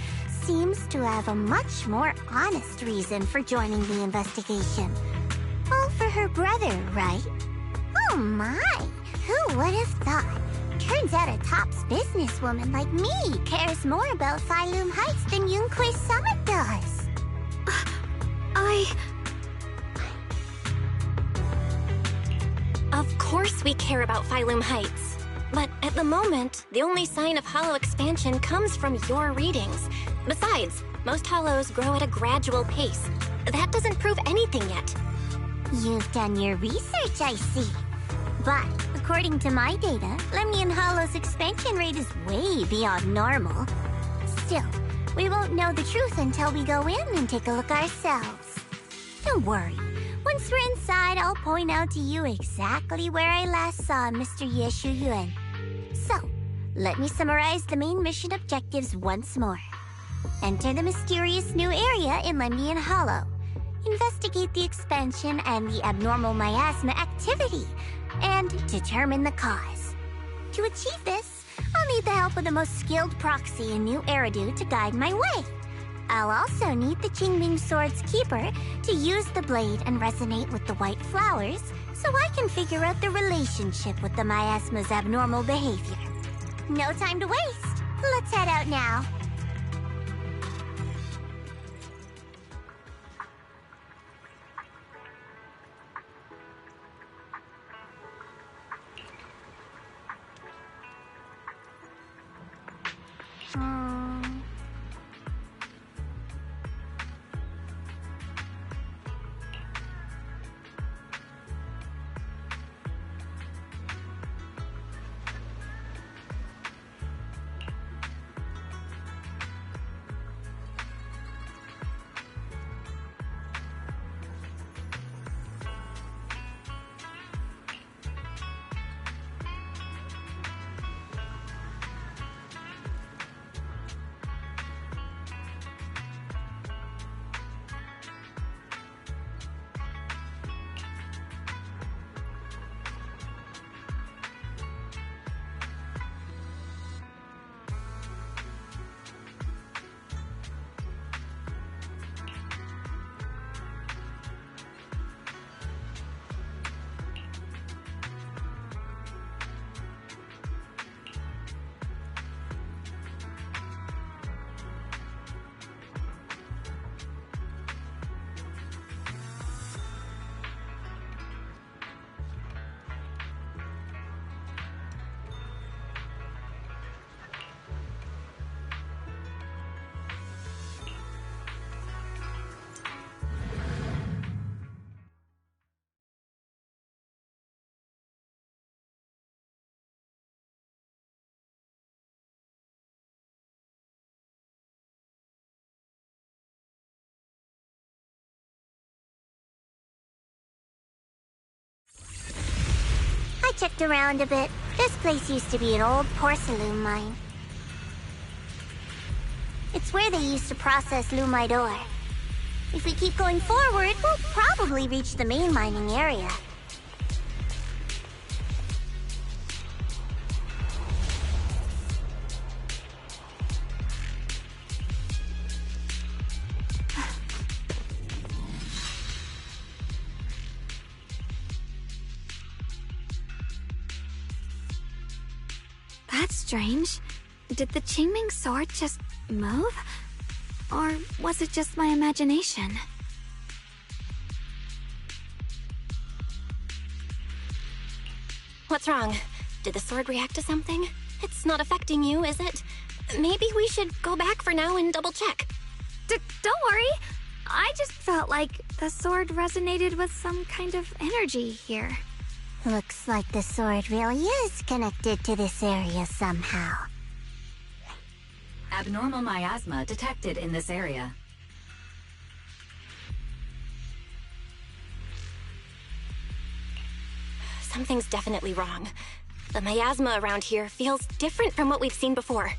seems to have a much more honest reason for joining the investigation. All for her brother, right? Oh my! Who would have thought? Turns out a tops businesswoman like me cares more about Phylum Heights than Yunhui Summit does. Of course we care about Phylum Heights. But at the moment, the only sign of hollow expansion comes from your readings. Besides, most hollows grow at a gradual pace. That doesn't prove anything yet. You've done your research, I see. But, according to my data, Lemnian Hollow's expansion rate is way beyond normal. Still, we won't know the truth until we go in and take a look ourselves. Don't worry. Once we're inside, I'll point out to you exactly where I last saw Mr. Ye Shuyuan. So, let me summarize the main mission objectives once more. Enter the mysterious new area in Lemnian Hollow. Investigate the expansion and the abnormal miasma activity, and determine the cause. To achieve this, I'll need the help of the most skilled proxy in New Eridu to guide my way. I'll also need the Qingming Sword's keeper to use the blade and resonate with the white flowers, so I can figure out the relationship with the miasma's abnormal behavior. No time to waste. Let's head out now. I checked around a bit. This place used to be an old porcelain mine. It's where they used to process lumite ore. If we keep going forward, we'll probably reach the main mining area. That's strange. Did the Qingming Sword just move? Or was it just my imagination? What's wrong? Did the sword react to something? It's not affecting you, is it? Maybe we should go back for now and double check. Don't worry. I just felt like the sword resonated with some kind of energy here. Looks like the sword really is connected to this area somehow. Abnormal miasma detected in this area. Something's definitely wrong. The miasma around here feels different from what we've seen before.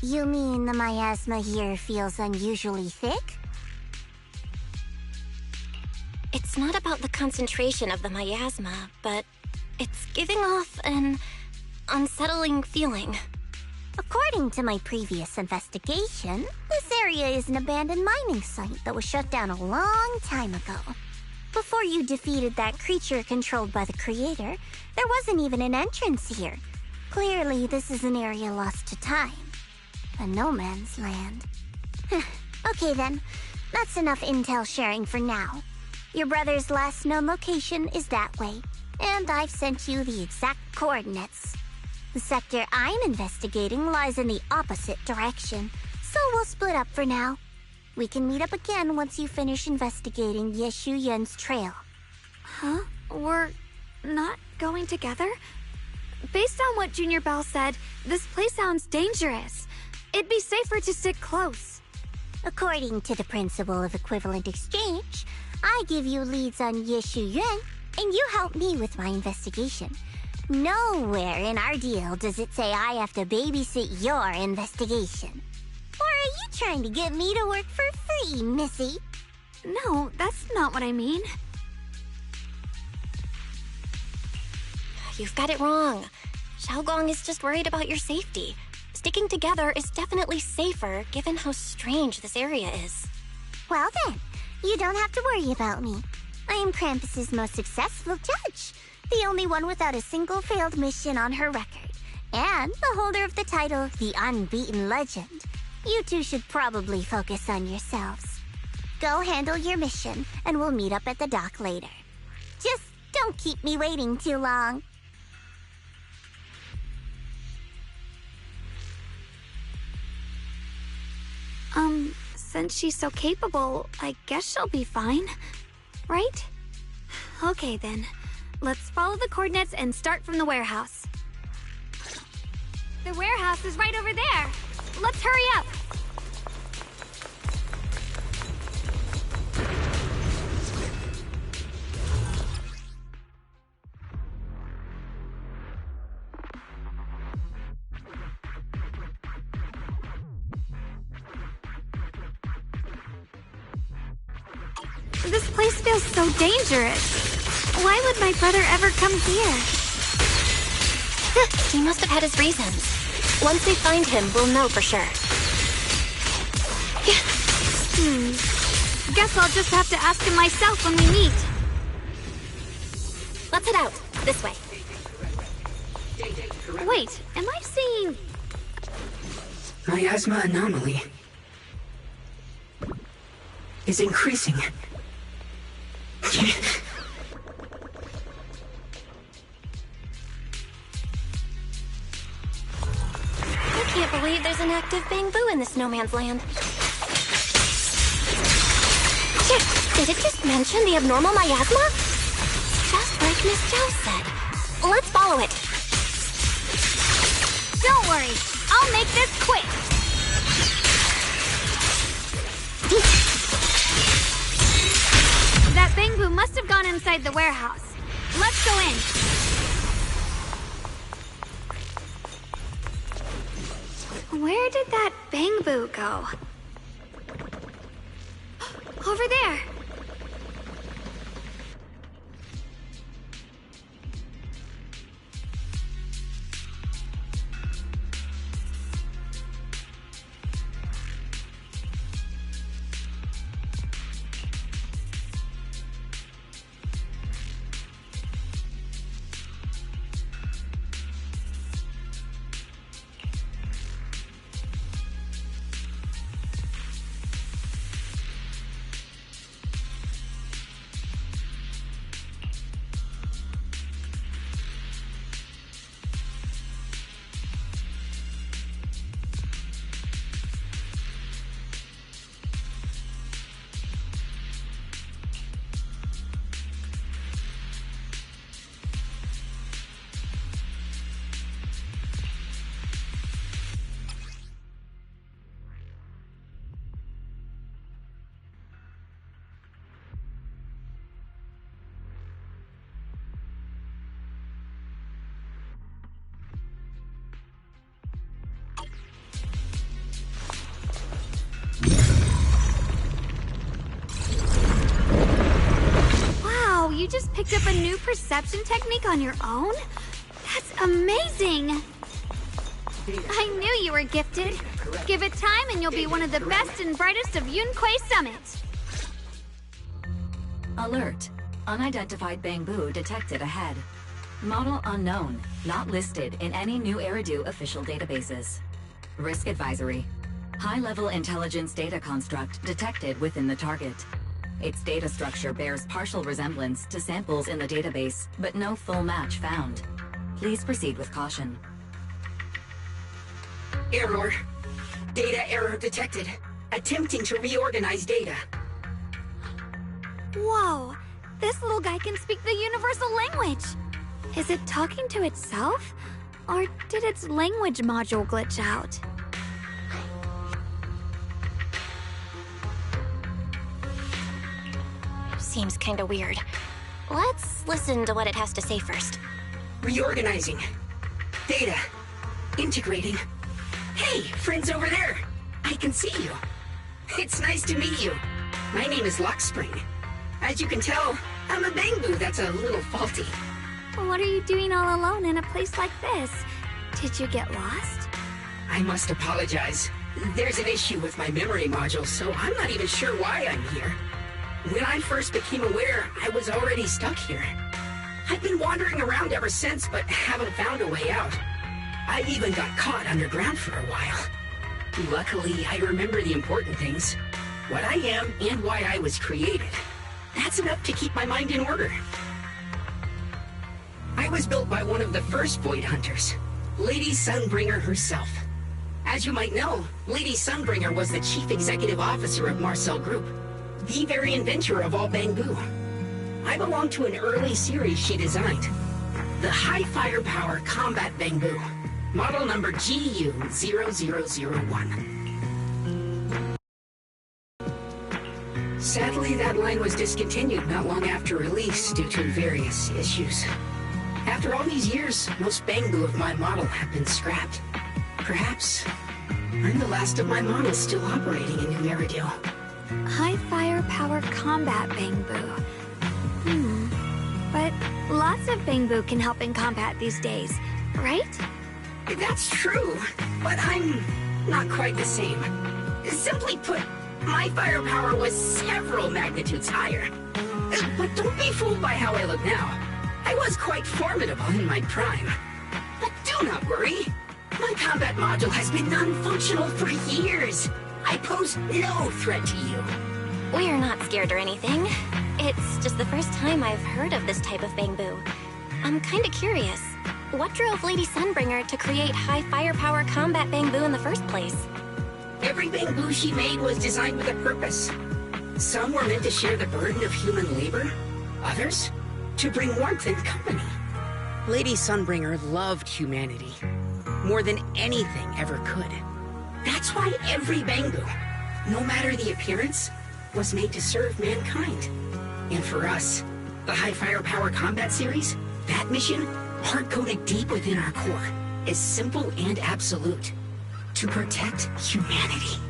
You mean the miasma here feels unusually thick? It's not about the concentration of the miasma, but it's giving off an unsettling feeling. According to my previous investigation, this area is an abandoned mining site that was shut down a long time ago. Before you defeated that creature controlled by the creator, there wasn't even an entrance here. Clearly, this is an area lost to time. A no man's land. Okay then, that's enough intel sharing for now. Your brother's last known location is that way, and I've sent you the exact coordinates. The sector I'm investigating lies in the opposite direction, so we'll split up for now. We can meet up again once you finish investigating Yeshu Yen's trail. Huh? We're not going together? Based on what Junior Bell said, this place sounds dangerous. It'd be safer to stick close. According to the principle of equivalent exchange, I give you leads on Yeshu Yuan, and you help me with my investigation. Nowhere in our deal does it say I have to babysit your investigation. Or are you trying to get me to work for free, Missy? No, that's not what I mean. You've got it wrong. Xiao Guang is just worried about your safety. Sticking together is definitely safer, given how strange this area is. Well then, you don't have to worry about me. I am Krampus's most successful judge, the only one without a single failed mission on her record, and the holder of the title, the Unbeaten Legend. You two should probably focus on yourselves. Go handle your mission, and we'll meet up at the dock later. Just don't keep me waiting too long. Since she's so capable, I guess she'll be fine, right? Okay then, let's follow the coordinates and start from the warehouse. The warehouse is right over there. Let's hurry up. This place feels so dangerous. Why would my brother ever come here? He must have had his reasons. Once we find him, we'll know for sure. Guess I'll just have to ask him myself when we meet. Let's head out. This way. Wait, am I seeing... Miasma anomaly is increasing. I can't believe there's an active bamboo in this no man's land. Shit, did it just mention the abnormal miasma? Just like Miss Zhao said. Let's follow it. Don't worry, I'll make this quick. That bamboo must have gone inside the warehouse. Let's go in. Where did that bamboo go? Over there. you just picked up a new perception technique on your own? That's amazing! I knew you were gifted. Give it time and you'll be one of the best and brightest of Yunquei Summit. Alert. Unidentified Bangbu detected ahead. Model unknown, not listed in any New Eridu official databases. Risk advisory. High-level intelligence data construct detected within the target. Its data structure bears partial resemblance to samples in the database, but no full match found. Please proceed with caution. Error. Data error detected. Attempting to reorganize data. Whoa! This little guy can speak the universal language! Is it talking to itself? Or did its language module glitch out? Seems kinda weird. Let's listen to what it has to say first. Reorganizing. Data. Integrating. Hey, friends over there! I can see you. It's nice to meet you. My name is Lockspring. As you can tell, I'm a Bangbu that's a little faulty. What are you doing all alone in a place like this? Did you get lost? I must apologize. There's an issue with my memory module, so I'm not even sure why I'm here. When I first became aware, I was already stuck here. I've been wandering around ever since, but haven't found a way out. I even got caught underground for a while. Luckily, I remember the important things. What I am and why I was created. That's enough to keep my mind in order. I was built by one of the first Void Hunters, Lady Sunbringer herself. As you might know, Lady Sunbringer was the chief executive officer of Marcel Group, the very inventor of all Bangbu. I belong to an early series she designed, the High Firepower Combat Bangbu, model number GU0001. Sadly, that line was discontinued not long after release due to various issues. After all these years, most Bangbu of my model have been scrapped. Perhaps I'm the last of my models still operating in New Eridu. High firepower combat Bangbu. But lots of Bangbu can help in combat these days, right? That's true, but I'm not quite the same. Simply put, my firepower was several magnitudes higher. But don't be fooled by how I look now. I was quite formidable in my prime. But do not worry. My combat module has been non-functional for years. I pose no threat to you. We're not scared or anything. It's just the first time I've heard of this type of Bangbu. I'm kinda curious. What drove Lady Sunbringer to create high firepower combat Bangbu in the first place? Every Bangbu she made was designed with a purpose. Some were meant to share the burden of human labor. Others, to bring warmth and company. Lady Sunbringer loved humanity. More than anything ever could. That's why every Bangbu, no matter the appearance, was made to serve mankind. And for us, the High Firepower Combat Series, that mission, hard-coded deep within our core, is simple and absolute. To protect humanity.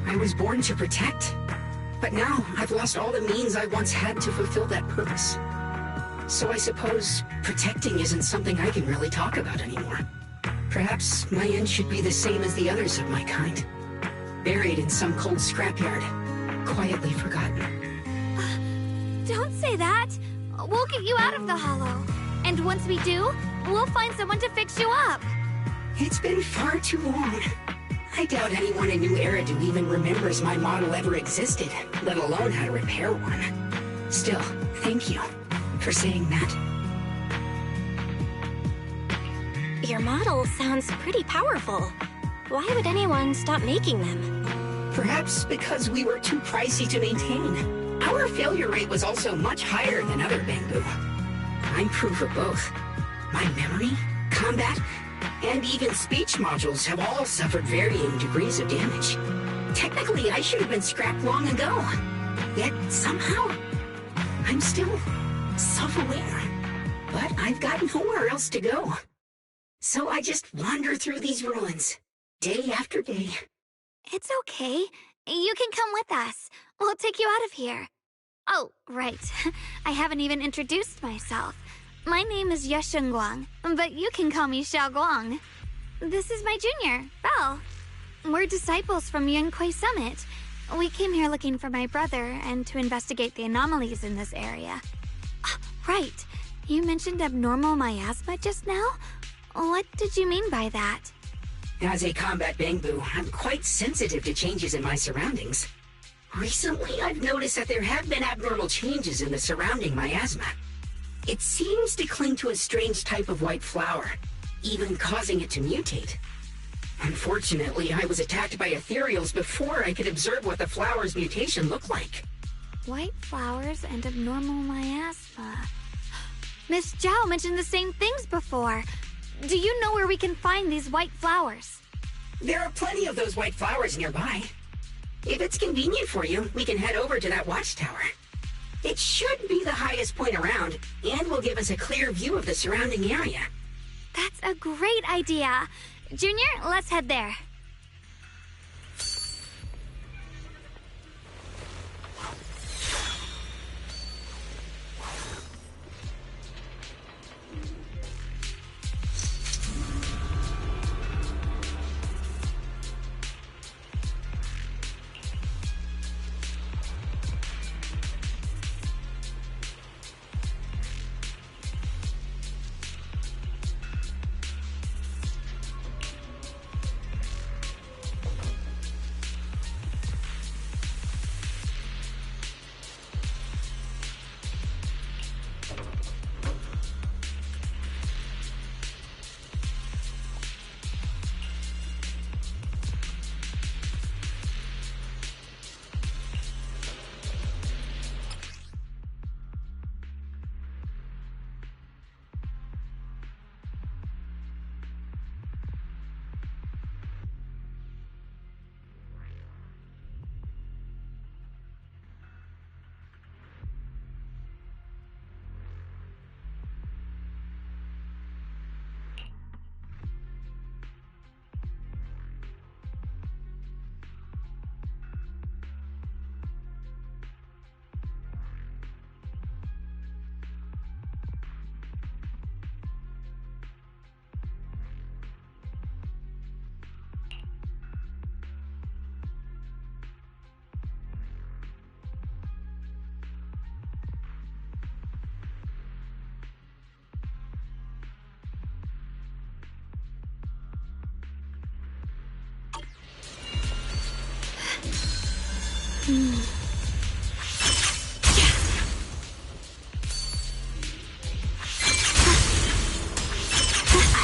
I was born to protect, but now I've lost all the means I once had to fulfill that purpose. So I suppose protecting isn't something I can really talk about anymore. Perhaps my end should be the same as the others of my kind. Buried in some cold scrapyard, quietly forgotten. Don't say that! We'll get you out of the hollow. And once we do, we'll find someone to fix you up. It's been far too long. I doubt anyone in New Eridu even remembers my model ever existed, let alone how to repair one. Still, thank you for saying that. Your model sounds pretty powerful. Why would anyone stop making them? Perhaps because we were too pricey to maintain. Our failure rate was also much higher than other Bangbu. I'm proof of both. My memory, combat, and even speech modules have all suffered varying degrees of damage. Technically, I should have been scrapped long ago. Yet, somehow, I'm still self-aware. But I've got nowhere else to go. So I just wander through these ruins, day after day. It's okay. You can come with us. We'll take you out of here. Oh, right. I haven't even introduced myself. My name is Xiao Guang, but you can call me Xiao Guang. This is my junior, Belle. We're disciples from Yunquei Summit. We came here looking for my brother and to investigate the anomalies in this area. Right. You mentioned abnormal miasma just now? What did you mean by that? As a combat Bangbu, I'm quite sensitive to changes in my surroundings. Recently, I've noticed that there have been abnormal changes in the surrounding miasma. It seems to cling to a strange type of white flower, even causing it to mutate. Unfortunately, I was attacked by ethereals before I could observe what the flower's mutation looked like. White flowers and abnormal miasma. Miss Zhao mentioned the same things before. Do you know where we can find these white flowers? There are plenty of those white flowers nearby. If it's convenient for you, we can head over to that watchtower. It should be the highest point around, and will give us a clear view of the surrounding area. That's a great idea. Junior, let's head there.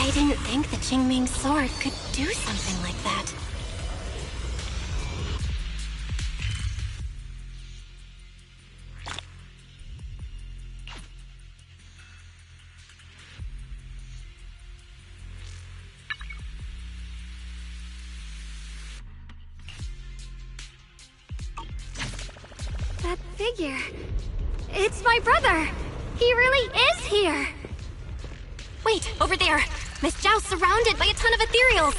I didn't think the Qingming sword could do something like that. That figure. It's my brother! He really is here! Wait, over there! Miss Zhao's surrounded by a ton of ethereals!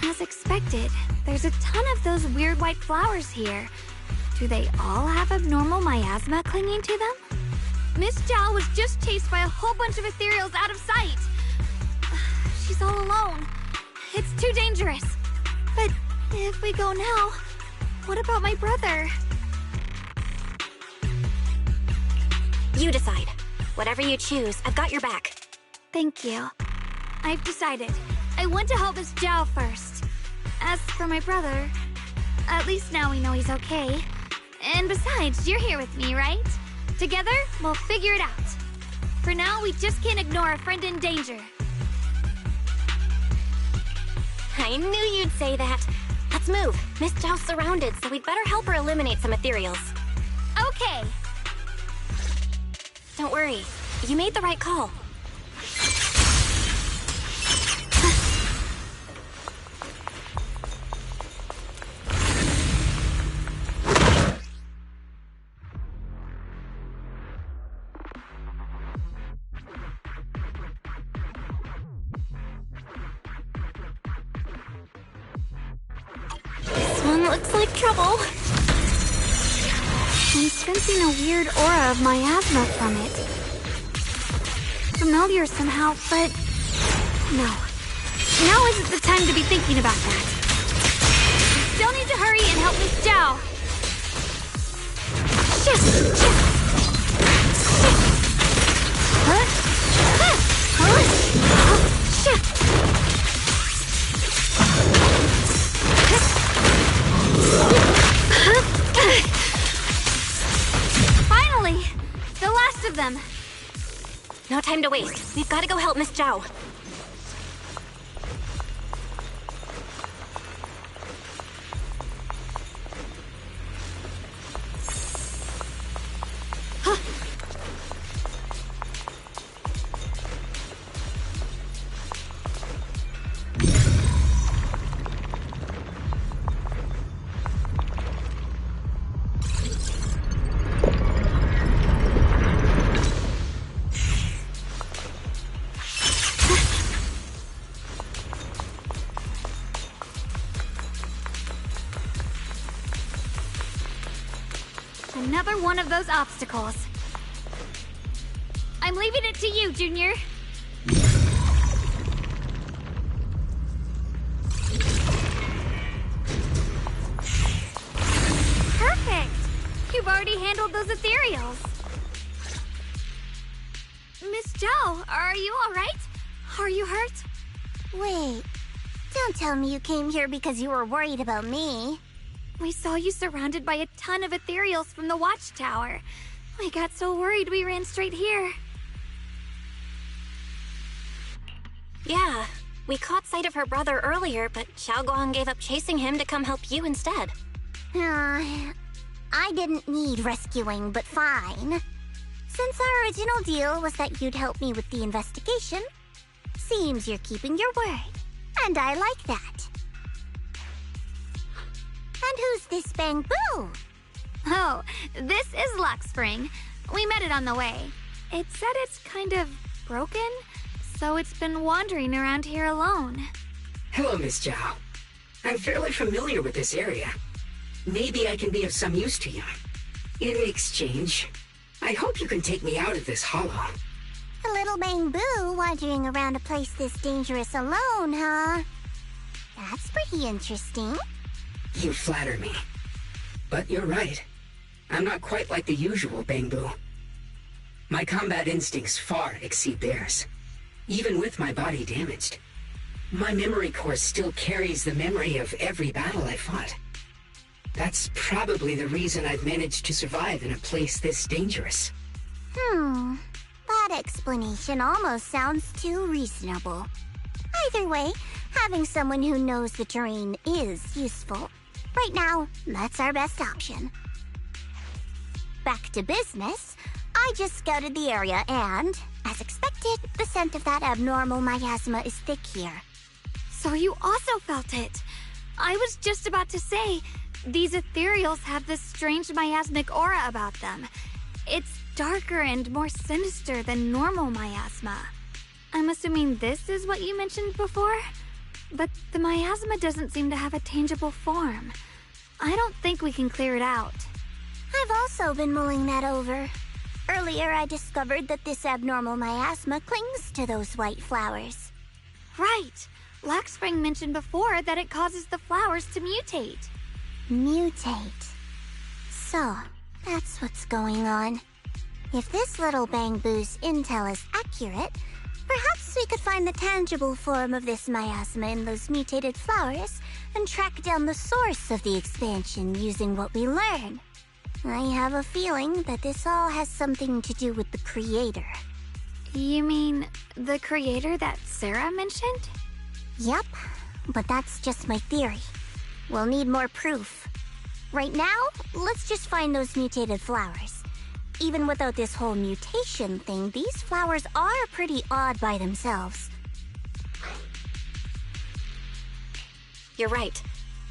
As expected, there's a ton of those weird white flowers here. Do they all have abnormal miasma clinging to them? Miss Zhao was just chased by a whole bunch of ethereals out of sight. She's all alone. It's too dangerous. But if we go now, what about my brother? You decide. Whatever you choose, I've got your back. Thank you. I've decided. I want to help Miss Zhao first. As for my brother, at least now we know he's okay. And besides, you're here with me, right? Together, we'll figure it out. For now, we just can't ignore a friend in danger. I knew you'd say that. Let's move. Miss Zhao's surrounded, so we'd better help her eliminate some ethereals. Okay. Don't worry. You made the right call. Looks like trouble. I'm sensing a weird aura of miasma from it. Familiar somehow, but no. Now isn't the time to be thinking about that. Still need to hurry and help Miss Xiao. Shit! Finally! The last of them! No time to waste. We've got to go help Miss Xiao. Another one of those obstacles. I'm leaving it to you, Junior. Perfect! You've already handled those ethereals. Miss Xiao, are you alright? Are you hurt? Wait, don't tell me you came here because you were worried about me. We saw you surrounded by a ton of ethereals from the watchtower. We got so worried we ran straight here. Yeah, we caught sight of her brother earlier, but Xiao Guang gave up chasing him to come help you instead. I didn't need rescuing, but fine. Since our original deal was that you'd help me with the investigation, seems you're keeping your word. And I like that. And who's this Bamboo? Oh, this is Luckspring. We met it on the way. It said it's kind of broken, so it's been wandering around here alone. Hello, Miss Xiao. I'm fairly familiar with this area. Maybe I can be of some use to you. In exchange, I hope you can take me out of this hollow. A little Bamboo wandering around a place this dangerous alone, huh? That's pretty interesting. You flatter me. But you're right. I'm not quite like the usual Bamboo. My combat instincts far exceed theirs. Even with my body damaged, my memory core still carries the memory of every battle I fought. That's probably the reason I've managed to survive in a place this dangerous. That explanation almost sounds too reasonable. Either way, having someone who knows the terrain is useful. Right now, that's our best option. Back to business, I just scouted the area and, as expected, the scent of that abnormal miasma is thick here. So you also felt it. I was just about to say, these ethereals have this strange miasmic aura about them. It's darker and more sinister than normal miasma. I'm assuming this is what you mentioned before? But the miasma doesn't seem to have a tangible form. I don't think we can clear it out. I've also been mulling that over. Earlier, I discovered that this abnormal miasma clings to those white flowers. Right. Luckspring mentioned before that it causes the flowers to mutate. Mutate. So, that's what's going on. If this little Bamboo's intel is accurate, perhaps we could find the tangible form of this miasma in those mutated flowers and track down the source of the expansion using what we learn. I have a feeling that this all has something to do with the creator. You mean the creator that Sarah mentioned? Yep, but that's just my theory. We'll need more proof. Right now, let's just find those mutated flowers. Even without this whole mutation thing, these flowers are pretty odd by themselves. You're right.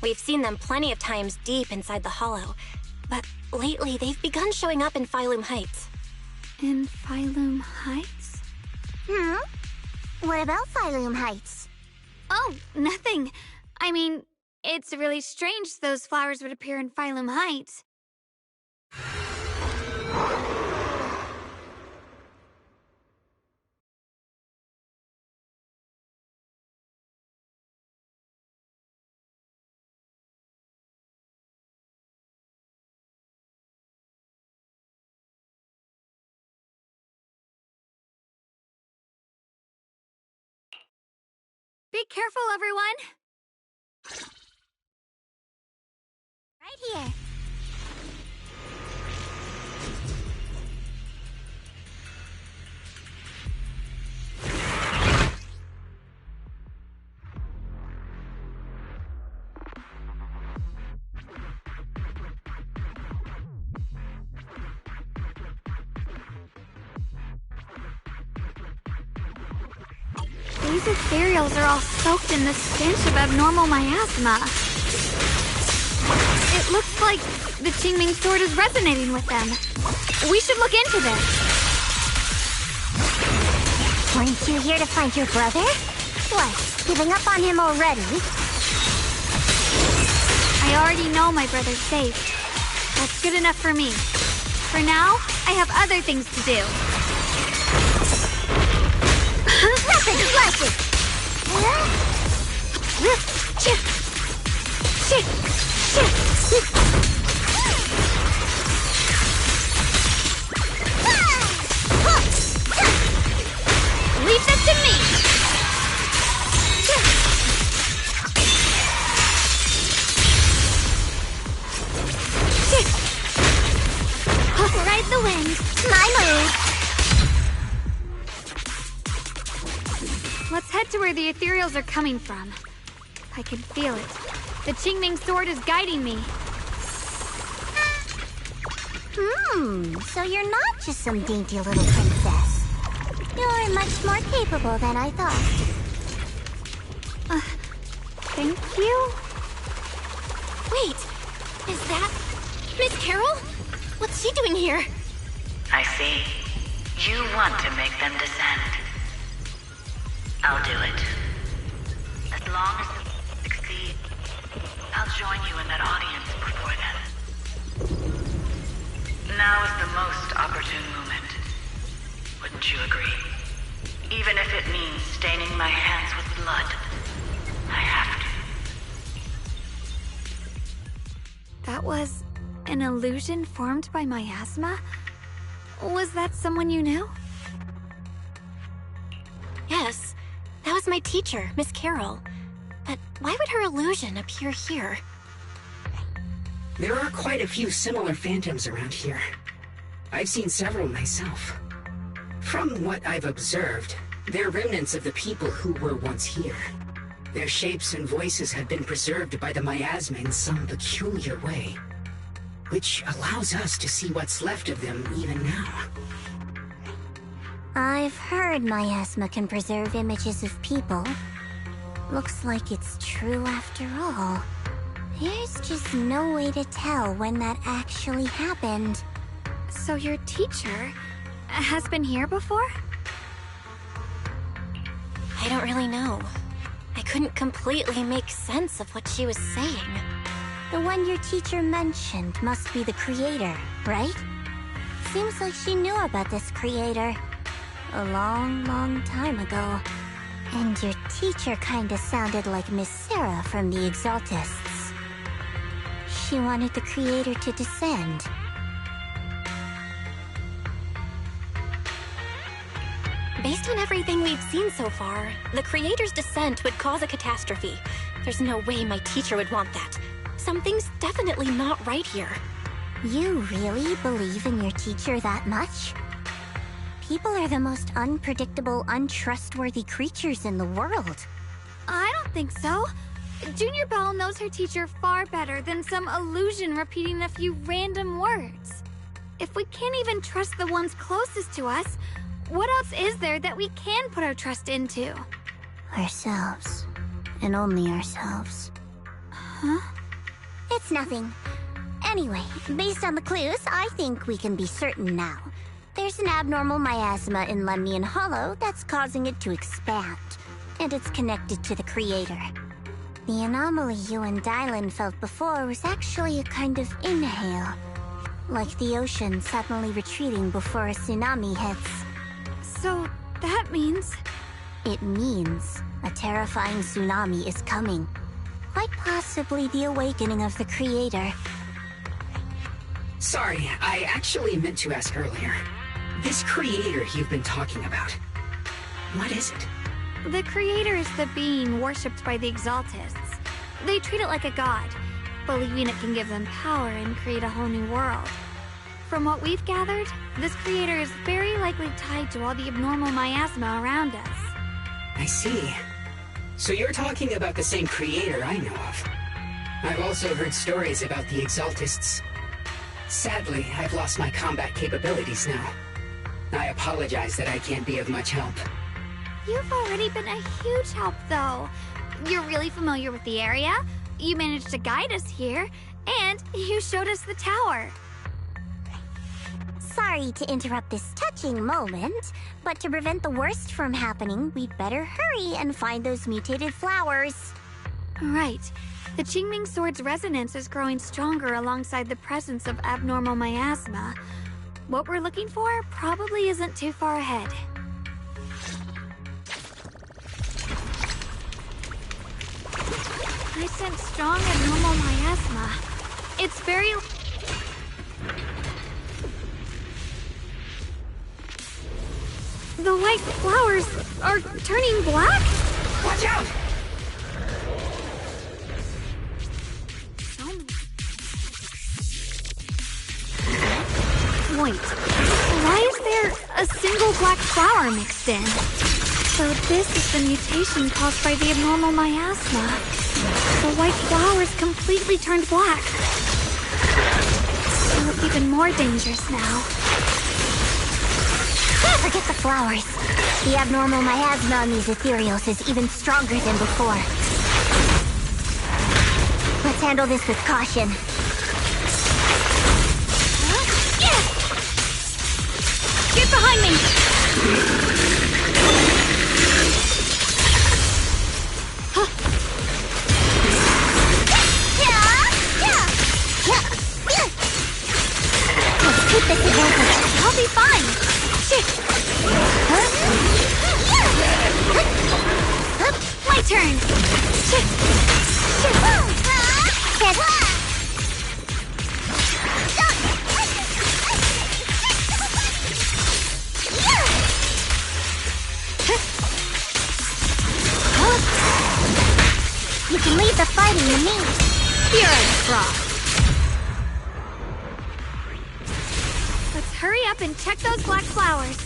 We've seen them plenty of times deep inside the hollow. But lately, they've begun showing up in Phylum Heights. In Phylum Heights? What about Phylum Heights? Oh, nothing. I mean, It's really strange those flowers would appear in Phylum Heights. Be careful, everyone! Right here. These ethereals are all soaked in the stench of abnormal miasma. It looks like the Qingming sword is resonating with them. We should look into this. Weren't you here to find your brother? What, giving up on him already? I already know my brother's safe. That's good enough for me. For now, I have other things to do. Nothing flashes! Leave this to me! Ride the wind. My move. Let's head to where the ethereals are coming from. I can feel it. The Qingming sword is guiding me. So you're not just some dainty little princess. You're much more capable than I thought. Thank you? Wait, is that Miss Carol? What's she doing here? I see. You want to make them descend. I'll do it. As long as they succeed, I'll join you in that audience before then. Now is the most opportune moment. Wouldn't you agree? Even if it means staining my hands with blood, I have to. That was an illusion formed by miasma? Was that someone you knew? Yes, that was my teacher, Miss Carol. But why would her illusion appear here? There are quite a few similar phantoms around here. I've seen several myself. From what I've observed, they're remnants of the people who were once here. Their shapes and voices have been preserved by the miasma in some peculiar way, which allows us to see what's left of them even now. I've heard miasma can preserve images of people. Looks like it's true after all. There's just no way to tell when that actually happened. So your teacher has been here before? I don't really know. I couldn't completely make sense of what she was saying. The one your teacher mentioned must be the creator, right? Seems like she knew about this creator a long, long time ago. And your teacher kinda sounded like Miss Sarah from the Exaltists. She wanted the creator to descend. Based on everything we've seen so far, the creator's descent would cause a catastrophe. There's no way my teacher would want that. Something's definitely not right here. You really believe in your teacher that much? People are the most unpredictable, untrustworthy creatures in the world. I don't think so. Junior Belle knows her teacher far better than some illusion repeating a few random words. If we can't even trust the ones closest to us, what else is there that we can put our trust into? Ourselves. And only ourselves. Huh? It's nothing. Anyway, based on the clues, I think we can be certain now. There's an abnormal miasma in Lemnian Hollow that's causing it to expand, and it's connected to the creator. The anomaly you and Dylan felt before was actually a kind of inhale. Like the ocean suddenly retreating before a tsunami hits. So, that means... It means a terrifying tsunami is coming. Quite possibly the awakening of the Creator. Sorry, I actually meant to ask earlier. This Creator you've been talking about, what is it? The Creator is the being worshipped by the Exaltists. They treat it like a god, believing it can give them power and create a whole new world. From what we've gathered, this Creator is very likely tied to all the abnormal miasma around us. I see. So you're talking about the same Creator I know of. I've also heard stories about the Exaltists. Sadly, I've lost my combat capabilities now. I apologize that I can't be of much help. You've already been a huge help, though. You're really familiar with the area, you managed to guide us here, and you showed us the tower. Sorry to interrupt this touching moment, but to prevent the worst from happening, we'd better hurry and find those mutated flowers. Right. The Qingming Sword's resonance is growing stronger alongside the presence of abnormal miasma. What we're looking for probably isn't too far ahead. I sense strong abnormal miasma. It's very... The white flowers are turning black? Watch out! Wait, why is there a single black flower mixed in? So this is the mutation caused by the abnormal miasma. The white flowers completely turned black. They look even more dangerous now. Forget the flowers. The abnormal miasma on these ethereals is even stronger than before. Let's handle this with caution. Get behind me! Let's keep this advantage. I'll be fine! My turn! You can leave the fighting to me. You're a fraud. Let's hurry up and check those black flowers.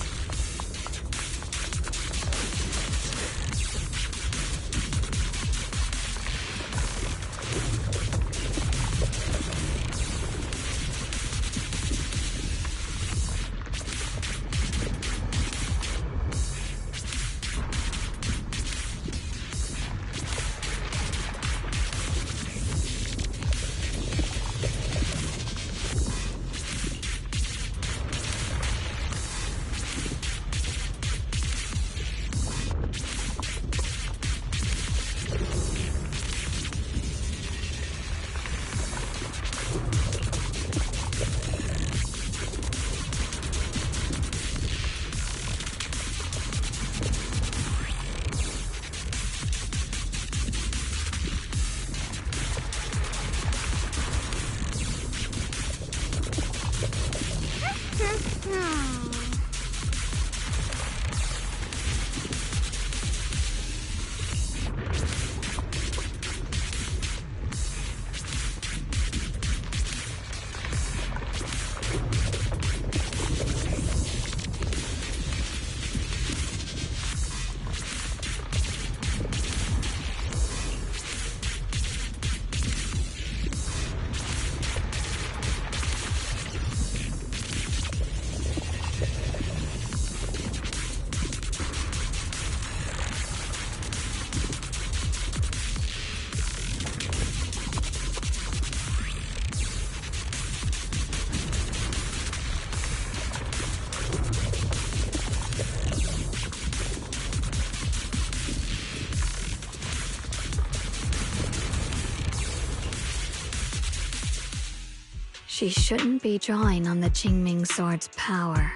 She shouldn't be drawing on the Qingming sword's power.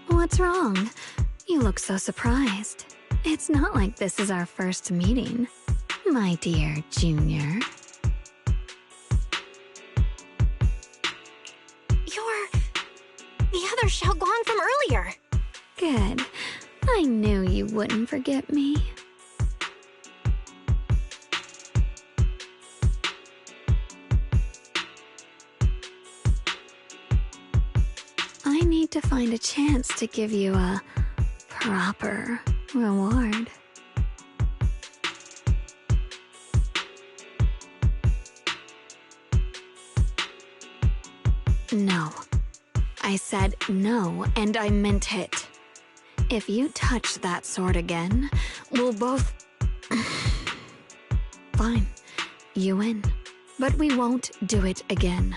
What's wrong? You look so surprised. It's not like this is our first meeting, my dear Junior. You're the other Xiao Guang from earlier. Good. I knew you wouldn't forget me. I need to find a chance to give you a proper reward. No. I said no, and I meant it. If you touch that sword again, we'll both... Fine. You win. But we won't do it again.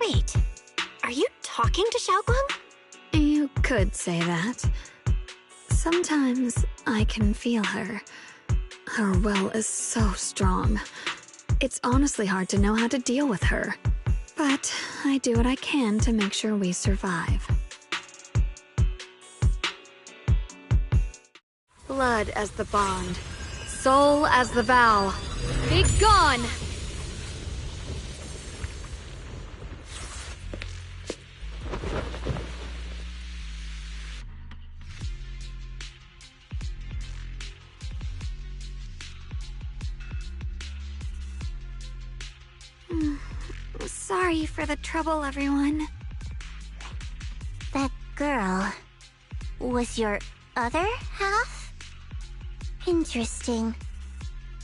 Wait, are you talking to Xiao Guang? You could say that. Sometimes I can feel her. Her will is so strong. It's honestly hard to know how to deal with her. But I do what I can to make sure we survive. Blood as the bond. Soul as the vow. Be gone! Sorry for the trouble, everyone. That girl was your other half? Interesting.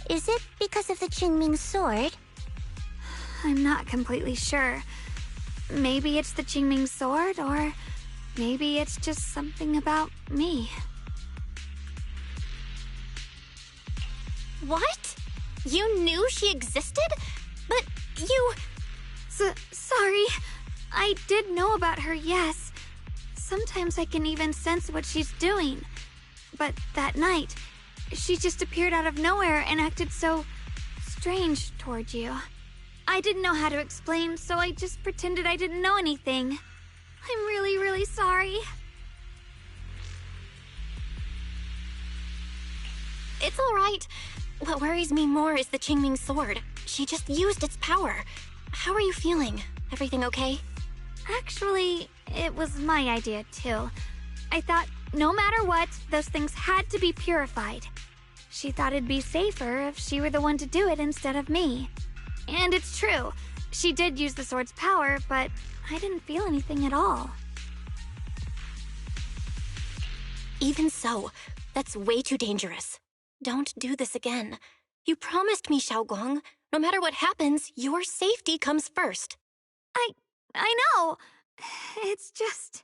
Is it because of the Qingming sword? I'm not completely sure. Maybe it's the Qingming sword, or maybe it's just something about me. What? You knew she existed? But you... Sorry. I did know about her, yes. Sometimes I can even sense what she's doing. But that night, she just appeared out of nowhere and acted so strange toward you. I didn't know how to explain, so I just pretended I didn't know anything. I'm really, really sorry. It's all right. What worries me more is the Qingming sword. She just used its power. How are you feeling? Everything okay? Actually, it was my idea too. I thought no matter what, those things had to be purified. She thought it'd be safer if she were the one to do it instead of me. And it's true. She did use the sword's power, but I didn't feel anything at all. Even so, that's way too dangerous. Don't do this again. You promised me, Xiao Guang. No matter what happens, your safety comes first. I know. It's just...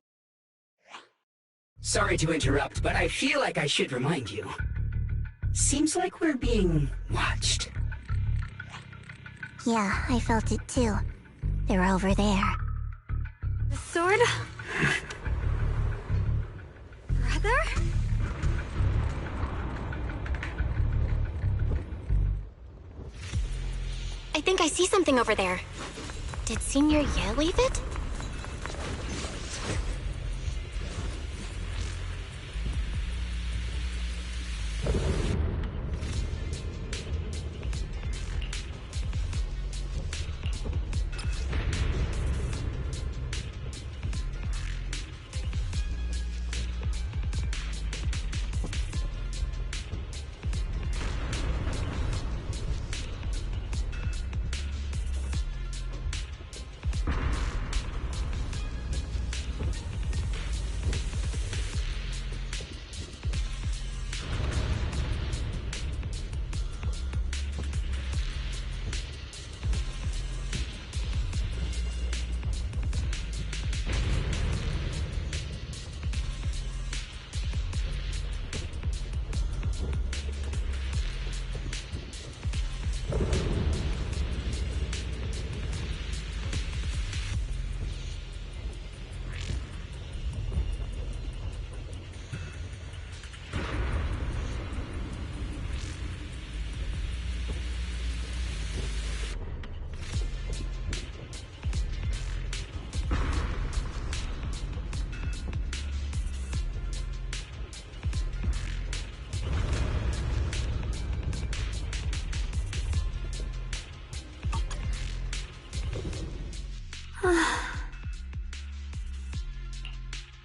Sorry to interrupt, but I feel like I should remind you. Seems like we're being watched. Yeah, I felt it too. They're over there. The sword? Brother? I think I see something over there. Did Senior Ye leave it?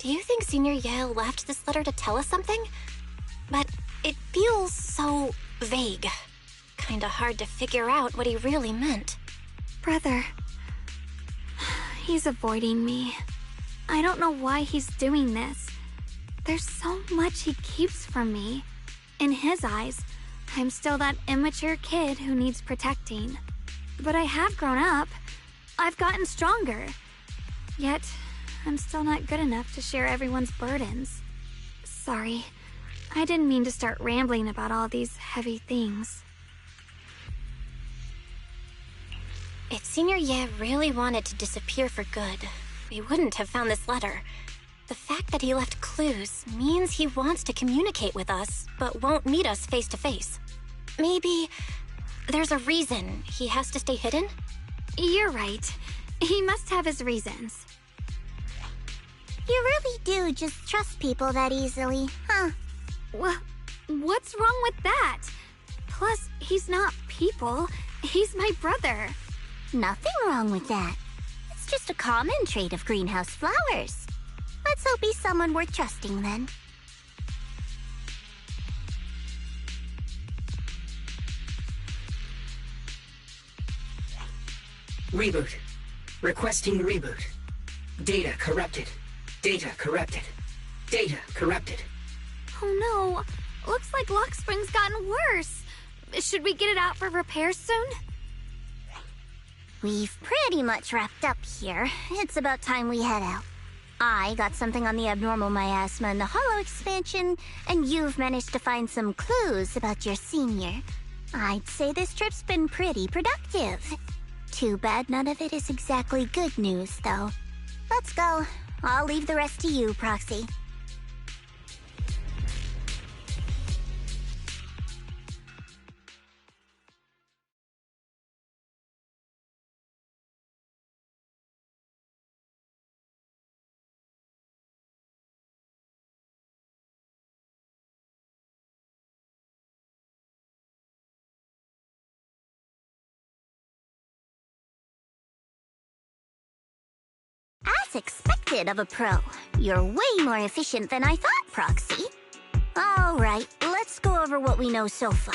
Do you think Senior Ye left this letter to tell us something? But it feels so vague. Kinda hard to figure out what he really meant. Brother. He's avoiding me. I don't know why he's doing this. There's so much he keeps from me. In his eyes, I'm still that immature kid who needs protecting. But I have grown up. I've gotten stronger. Yet, I'm still not good enough to share everyone's burdens. Sorry. I didn't mean to start rambling about all these heavy things. If Senior Ye really wanted to disappear for good, we wouldn't have found this letter. The fact that he left clues means he wants to communicate with us, but won't meet us face to face. Maybe there's a reason he has to stay hidden? You're right. He must have his reasons. You really do just trust people that easily, huh? What's wrong with that? Plus, he's not people. He's my brother. Nothing wrong with that. It's just a common trait of greenhouse flowers. Let's hope he's someone worth trusting then. Reboot. Requesting reboot. Data corrupted. Data corrupted. Data corrupted. Oh no. Looks like Lock Spring's gotten worse. Should we get it out for repairs soon? We've pretty much wrapped up here. It's about time we head out. I got something on the abnormal miasma and the hollow expansion, and you've managed to find some clues about your senior. I'd say this trip's been pretty productive. Too bad none of it is exactly good news, though. Let's go. I'll leave the rest to you, Proxy. As expected of a pro, you're way more efficient than I thought, Proxy. Alright, let's go over what we know so far.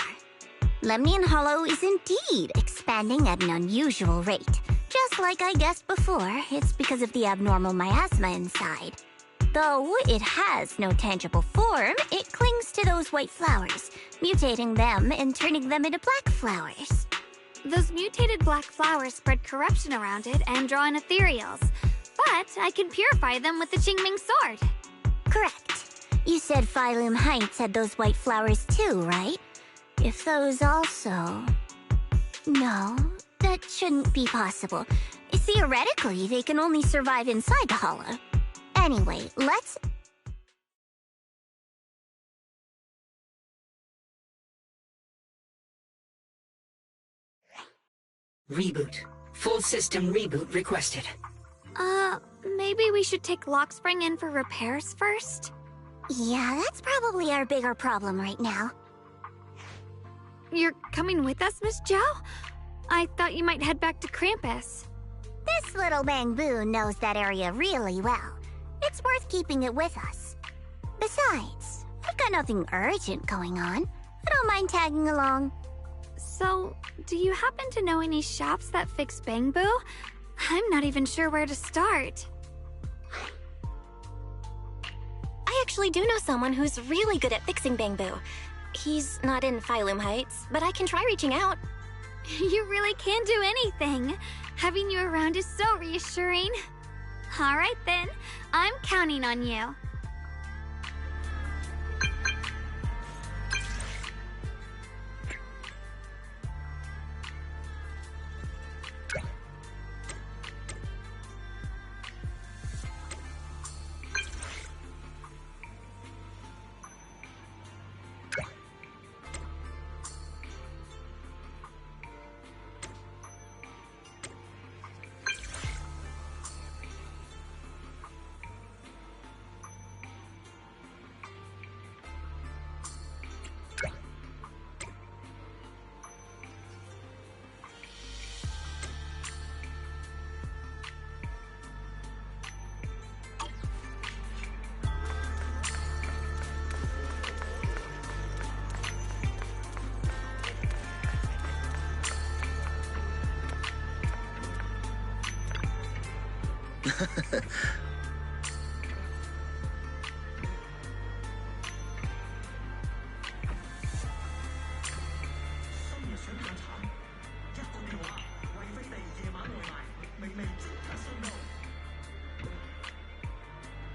Lemnian Hollow is indeed expanding at an unusual rate. Just like I guessed before, it's because of the abnormal miasma inside. Though it has no tangible form, it clings to those white flowers, mutating them and turning them into black flowers. Those mutated black flowers spread corruption around it and draw in ethereals. But I can purify them with the Qingming sword. Correct. You said Phylum Heights had those white flowers too, right? If those also... No, that shouldn't be possible. Theoretically, they can only survive inside the hollow. Anyway, let's... Reboot. Full system reboot requested. Maybe we should take Lock Spring in for repairs first? Yeah, that's probably our bigger problem right now. You're coming with us, Miss Zhao? I thought you might head back to Krampus. This little Bangbu knows that area really well. It's worth keeping it with us. Besides, we've got nothing urgent going on. I don't mind tagging along. So, do you happen to know any shops that fix Bangbu? I'm not even sure where to start. I actually do know someone who's really good at fixing Bangbu. He's not in Phylum Heights, but I can try reaching out. You really can do anything. Having you around is so reassuring. All right then, I'm counting on you.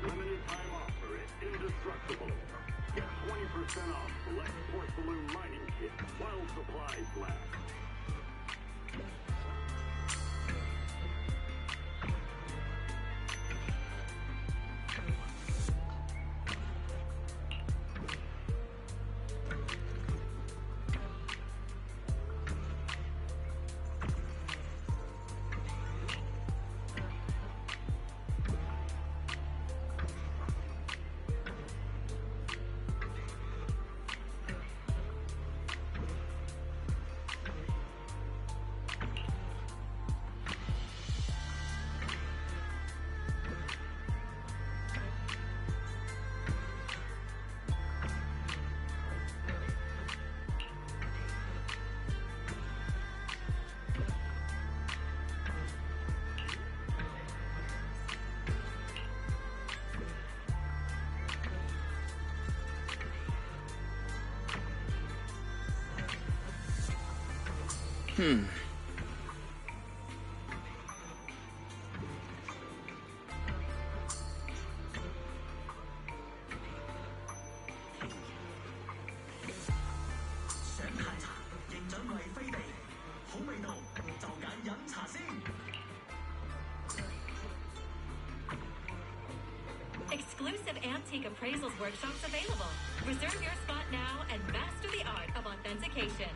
Limited time offer at Indestructible. Get 20% off select porcelain mining kit while supplies last. Exclusive antique appraisals workshops available. Reserve your spot now and master the art of authentication.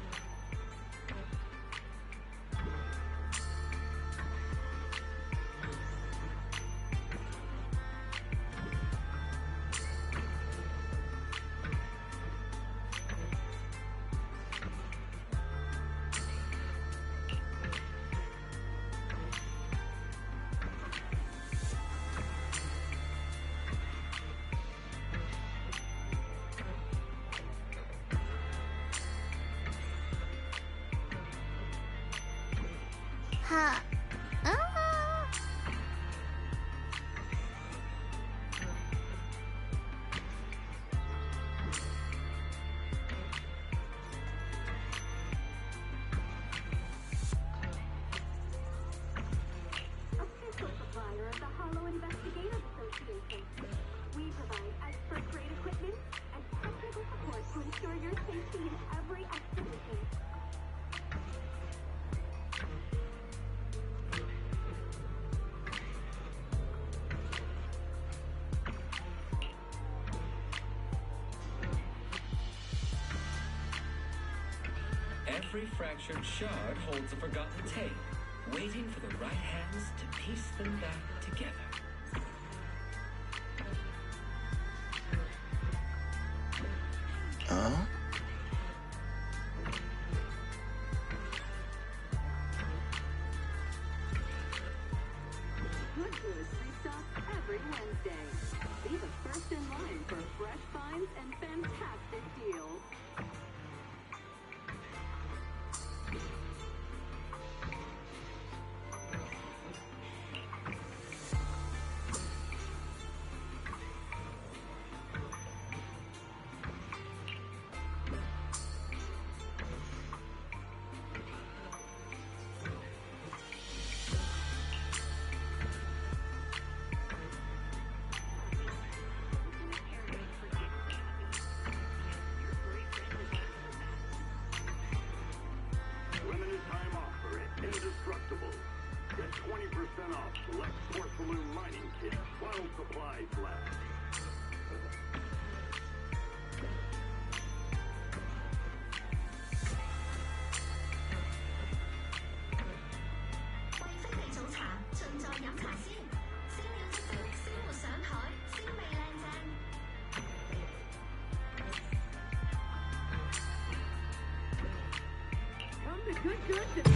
Huh. Official supplier of the Hollow Investigators Association. We provide expert-grade equipment and technical support to ensure your safety in every activity. Every fractured shard holds a forgotten tale, waiting for the right hands to piece them back together. Huh? Good Goods restocks every Wednesday. Be the first in line for fresh finds and fantastic deals. Limited time offer at Indestructible. Get 20% off select porcelain mining kit while supplies last. Come to Good Goods.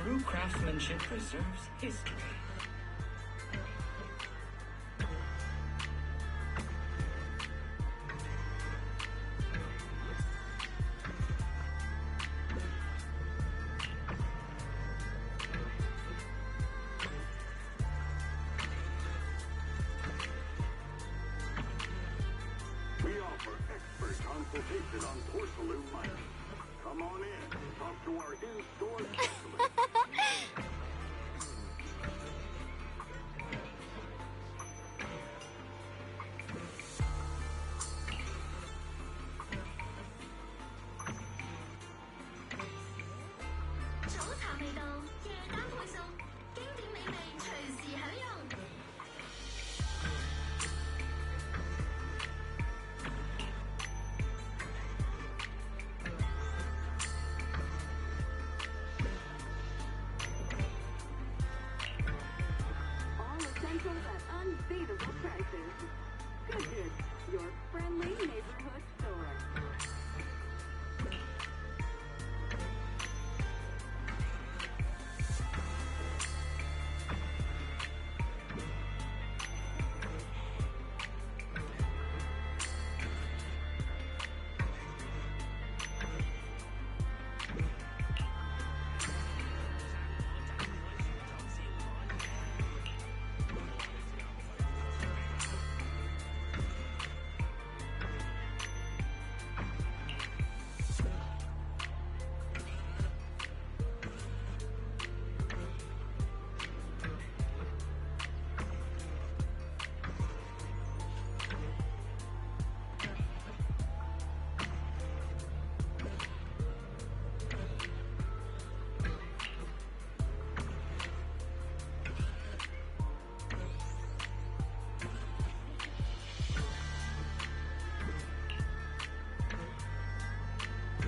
True craftsmanship preserves history. We offer expert consultation on porcelain mining. Come on in, talk to our in-store specialist. 早茶味道，夜間配送，經典美味隨時享用。All essentials at unbeatable prices. Good Goods, your friendly neighborhood store.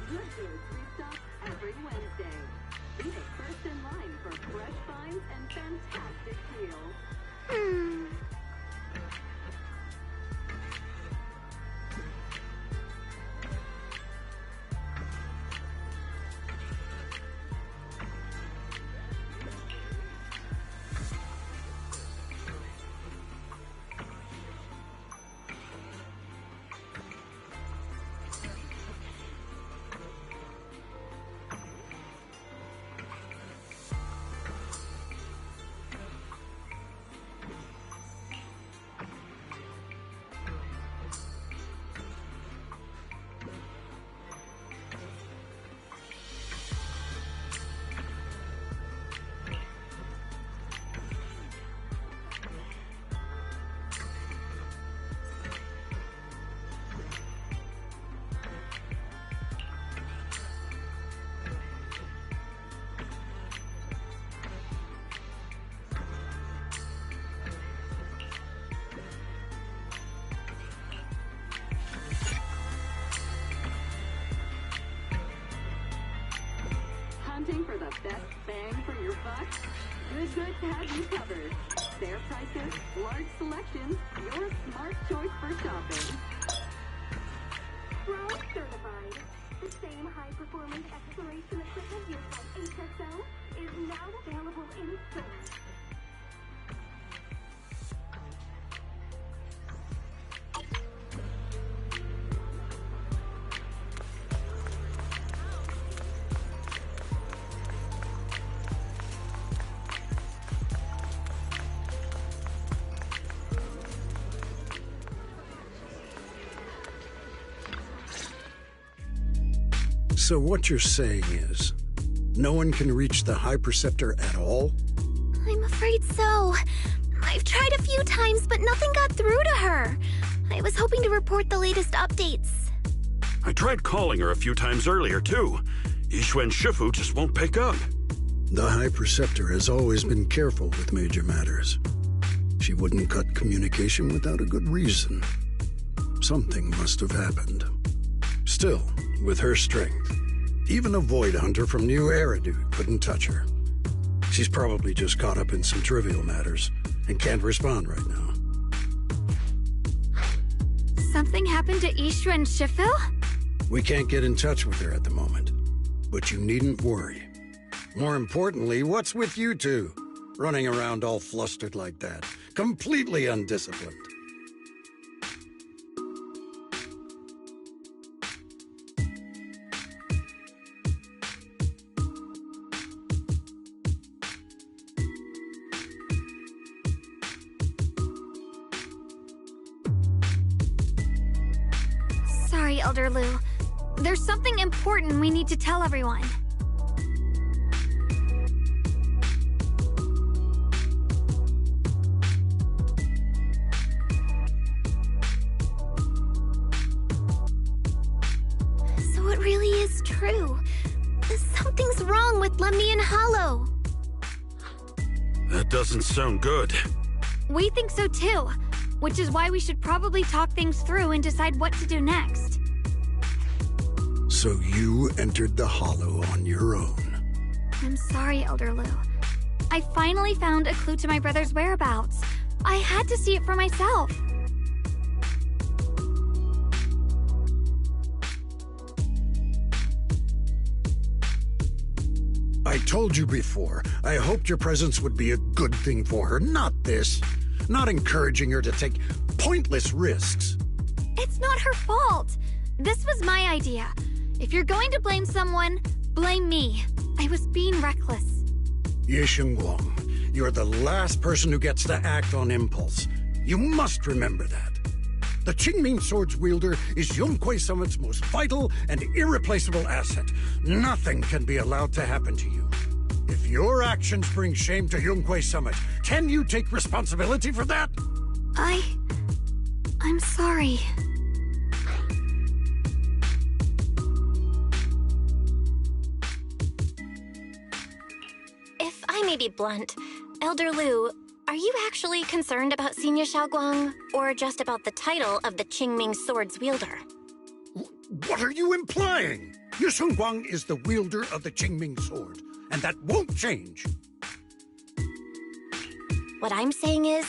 Good Goods restocks every Wednesday. Be the first in line for fresh finds and fantastic deals. Hunting for the best bang for your buck? Good Goods has you covered. Fair prices, large selections, your smart choice for shopping. Pro certified. The same high-performance exploration equipment used by HSO is now available in stores. So what you're saying is, no one can reach the High Preceptor at all? I'm afraid so. I've tried a few times, but nothing got through to her. I was hoping to report the latest updates. I tried calling her a few times earlier, too. Yixuan Shifu just won't pick up. The High Preceptor has always been careful with major matters. She wouldn't cut communication without a good reason. Something must have happened. Still, with her strength, even a Void Hunter from New Eridu couldn't touch her. She's probably just caught up in some trivial matters and can't respond right now. Something happened to Yixuan Shifu? We can't get in touch with her at the moment, but you needn't worry. More importantly, what's with you two? Running around all flustered like that. Completely undisciplined. Sorry, Elder Lu. There's something important we need to tell everyone. So it really is true. Something's wrong with Lemnian Hollow. That doesn't sound good. We think so too, which is why we should probably talk things through and decide what to do next. So you entered the Hollow on your own. I'm sorry, Elder Lu. I finally found a clue to my brother's whereabouts. I had to see it for myself. I told you before, I hoped your presence would be a good thing for her, not this. Not encouraging her to take pointless risks. It's not her fault. This was my idea. If you're going to blame someone, blame me. I was being reckless. Xiao Guang, you're the last person who gets to act on impulse. You must remember that. The Qingming Sword's wielder is Yunhui Summit's most vital and irreplaceable asset. Nothing can be allowed to happen to you. If your actions bring shame to Yunhui Summit, can you take responsibility for that? I'm sorry. If I may be blunt, Elder Lu, are you actually concerned about Senior Xiao Guang, or just about the title of the Qingming Sword's wielder? What are you implying? Xiao Guang is the wielder of the Qingming Sword, and that won't change. What I'm saying is,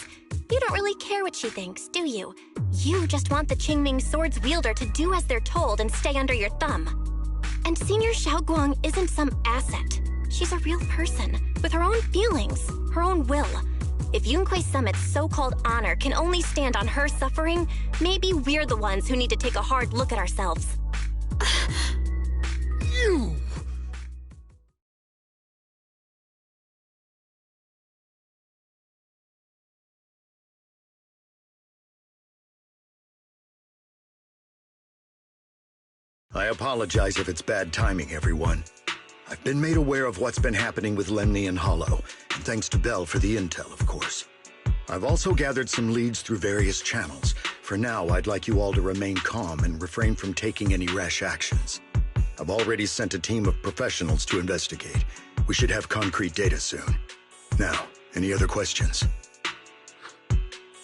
you don't really care what she thinks, do you? You just want the Qingming Sword's wielder to do as they're told and stay under your thumb. And Senior Xiao Guang isn't some asset. She's a real person, with her own feelings, her own will. If Yunhui Summit's so-called honor can only stand on her suffering, maybe we're the ones who need to take a hard look at ourselves. You! I apologize if it's bad timing, everyone. I've been made aware of what's been happening with Lemnian Hollow, and thanks to Bell for the intel, of course. I've also gathered some leads through various channels. For now, I'd like you all to remain calm and refrain from taking any rash actions. I've already sent a team of professionals to investigate. We should have concrete data soon. Now, any other questions?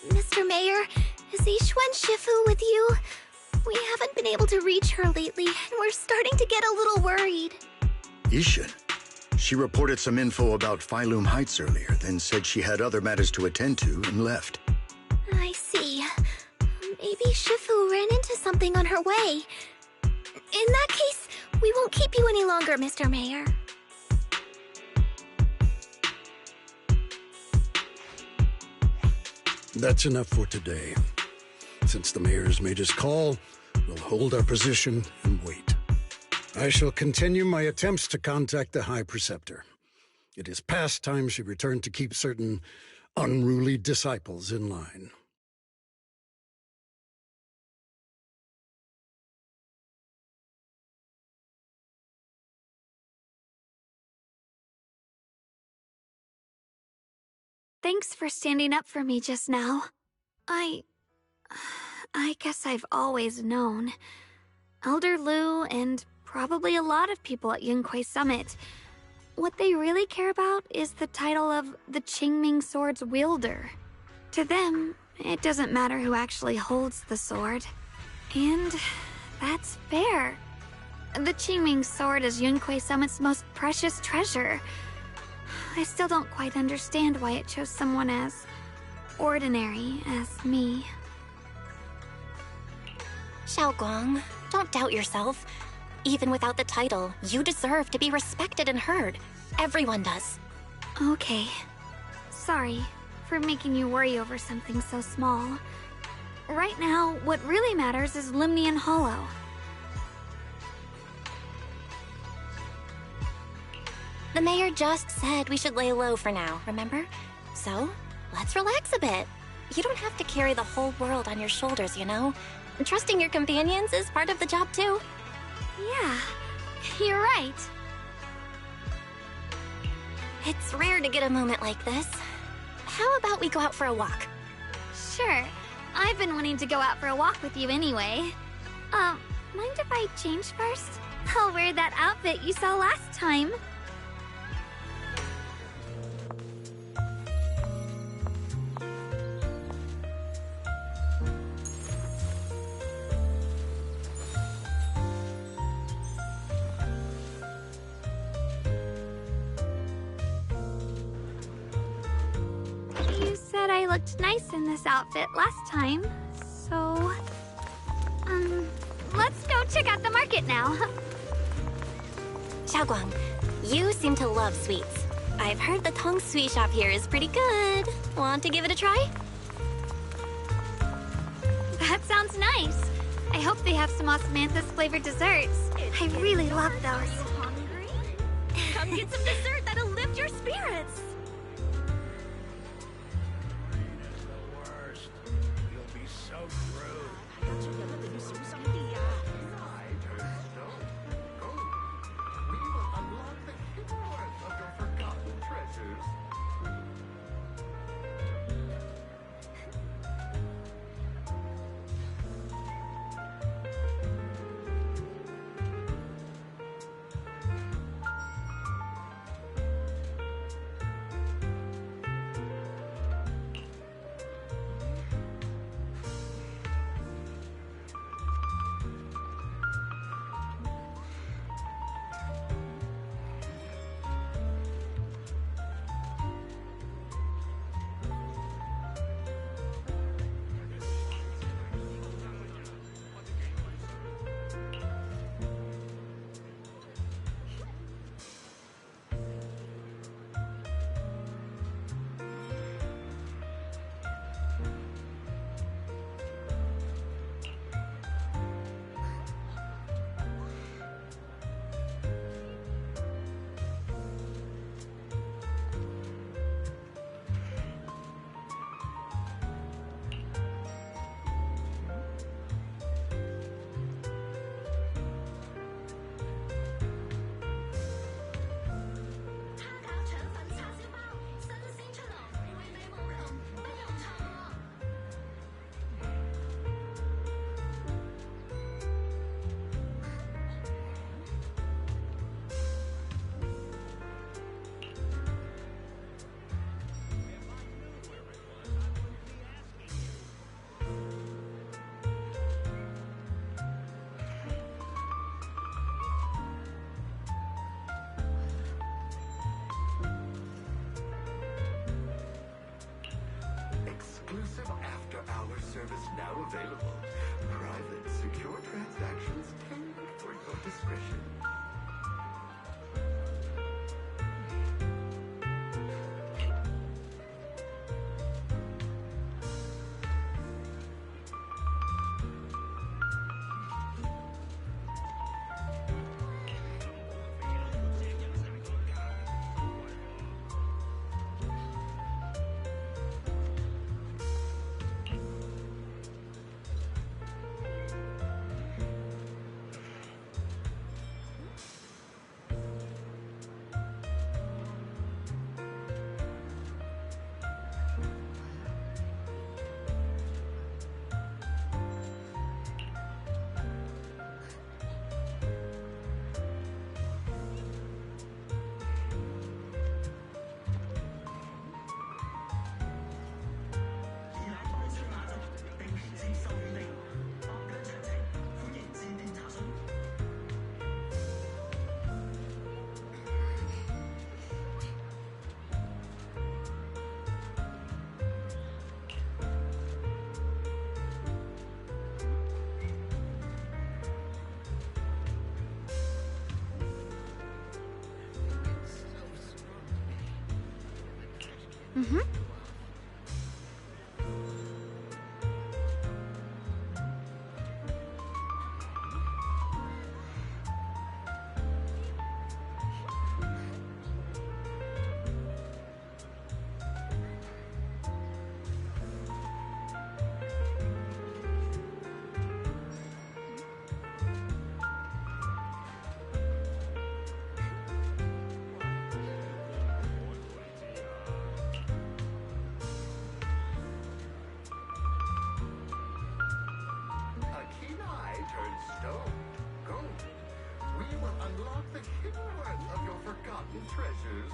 Mr. Mayor, is Yixuan Shifu with you? We haven't been able to reach her lately, and we're starting to get a little worried. Yixuan? She reported some info about Phylum Heights earlier, then said she had other matters to attend to and left. I see. Maybe Shifu ran into something on her way. In that case, we won't keep you any longer, Mr. Mayor. That's enough for today. Since the mayor has made his call, we'll hold our position and wait. I shall continue my attempts to contact the High Preceptor. It is past time she returned to keep certain unruly disciples in line. Thanks for standing up for me just now. I guess I've always known. Elder Lu and probably a lot of people at Yunhui Summit, what they really care about is the title of the Qingming Sword's wielder. To them, it doesn't matter who actually holds the sword. And that's fair. The Qingming Sword is Yunhui Summit's most precious treasure. I still don't quite understand why it chose someone as ordinary as me. Xiao Guang, don't doubt yourself. Even without the title, you deserve to be respected and heard. Everyone does. Okay. Sorry for making you worry over something so small. Right now, what really matters is Limnian Hollow. The mayor just said we should lay low for now, remember? So, let's relax a bit. You don't have to carry the whole world on your shoulders, you know? Trusting your companions is part of the job, too. Yeah, you're right. It's rare to get a moment like this. How about we go out for a walk? Sure. I've been wanting to go out for a walk with you anyway. Mind if I change first? I'll wear that outfit you saw last time. You said I looked nice in this outfit last time, so... let's go check out the market now. Xiao Guang, you seem to love sweets. I've heard the Tong sweet shop here is pretty good. Want to give it a try? That sounds nice. I hope they have some osmanthus flavored desserts. I really love those. Come get some dessert that'll lift your spirits. Service now available. Private, secure transactions tailored for your discretion. Mm-hmm. A keen eye turns stone gold. We will unlock the hidden worth of your forgotten treasures.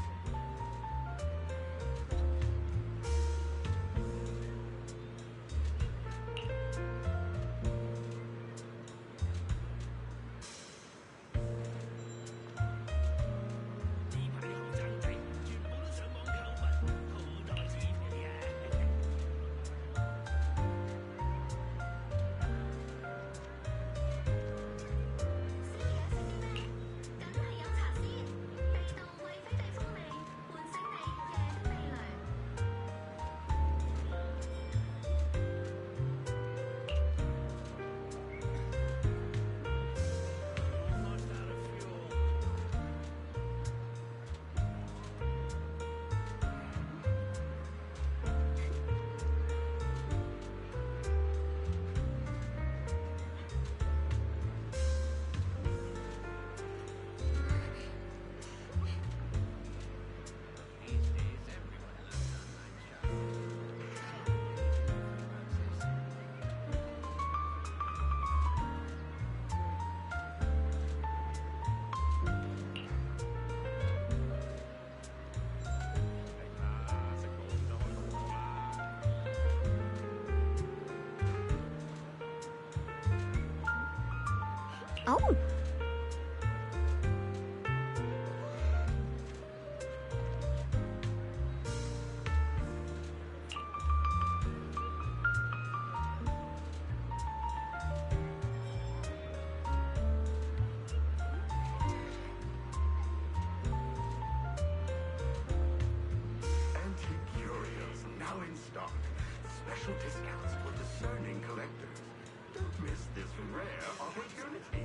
Oh. Antique curios now in stock. Special discounts for discerning collectors. Don't miss this rare opportunity.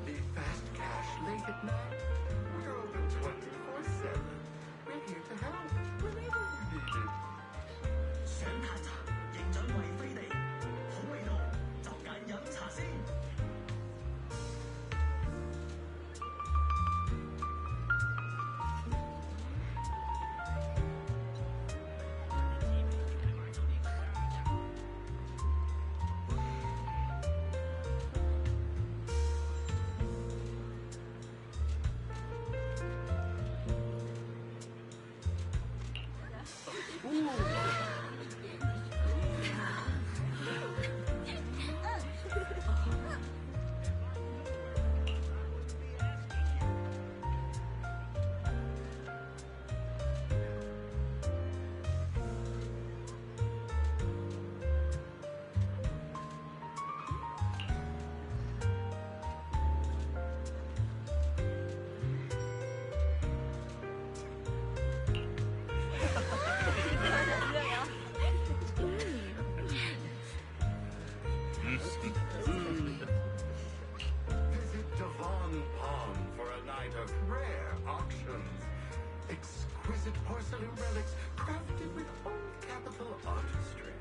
Need fast cash late at night? We're open 24/7. We're here to help whenever you need it. 想嘆茶，認準惠飛地，好味道就揀飲茶先。unearthed rare auctions. Exquisite porcelain relics crafted with old capital artistry.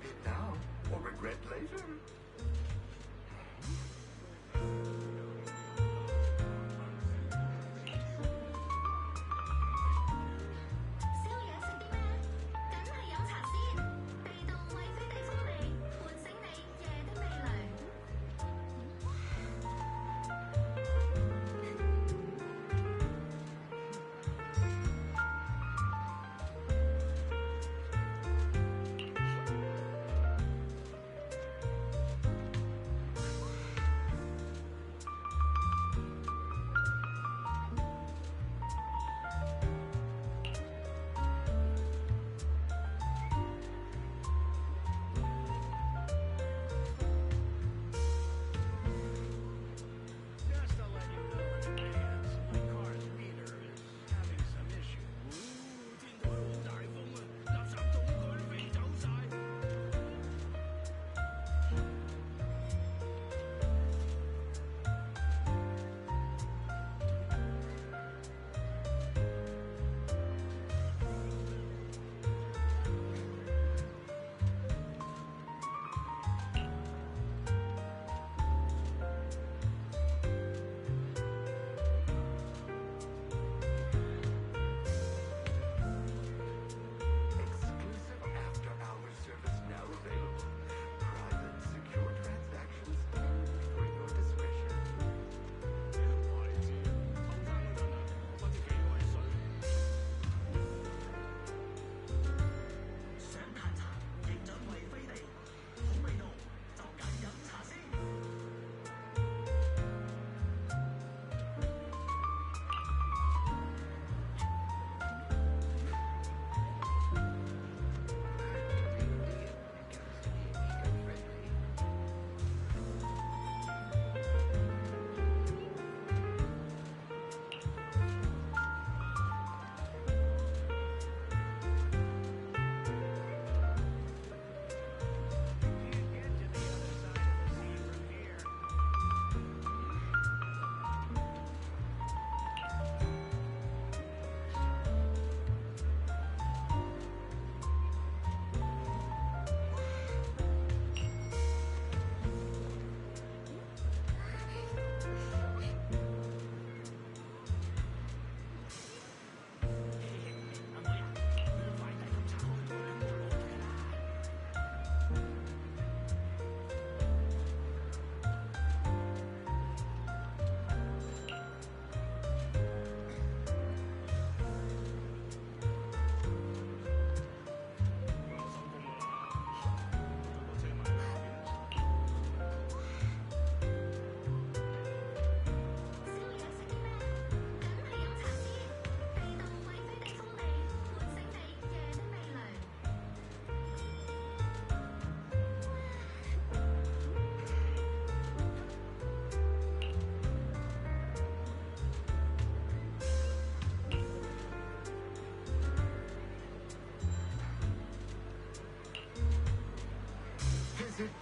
Bid now or regret later.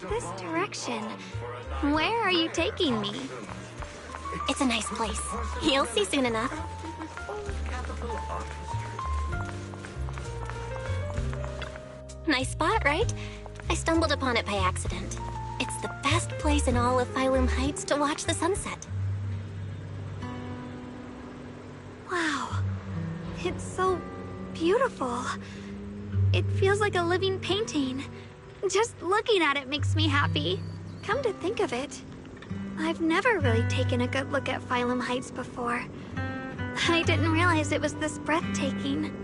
This direction. Where are you taking me? It's a nice place. You'll see soon enough. Nice spot, right? I stumbled upon it by accident. It's the best place in all of Phylum Heights to watch the sunset. Wow. It's so beautiful. It feels like a living painting. Just looking at it makes me happy. Come to think of it, I've never really taken a good look at Phylum Heights before. I didn't realize it was this breathtaking.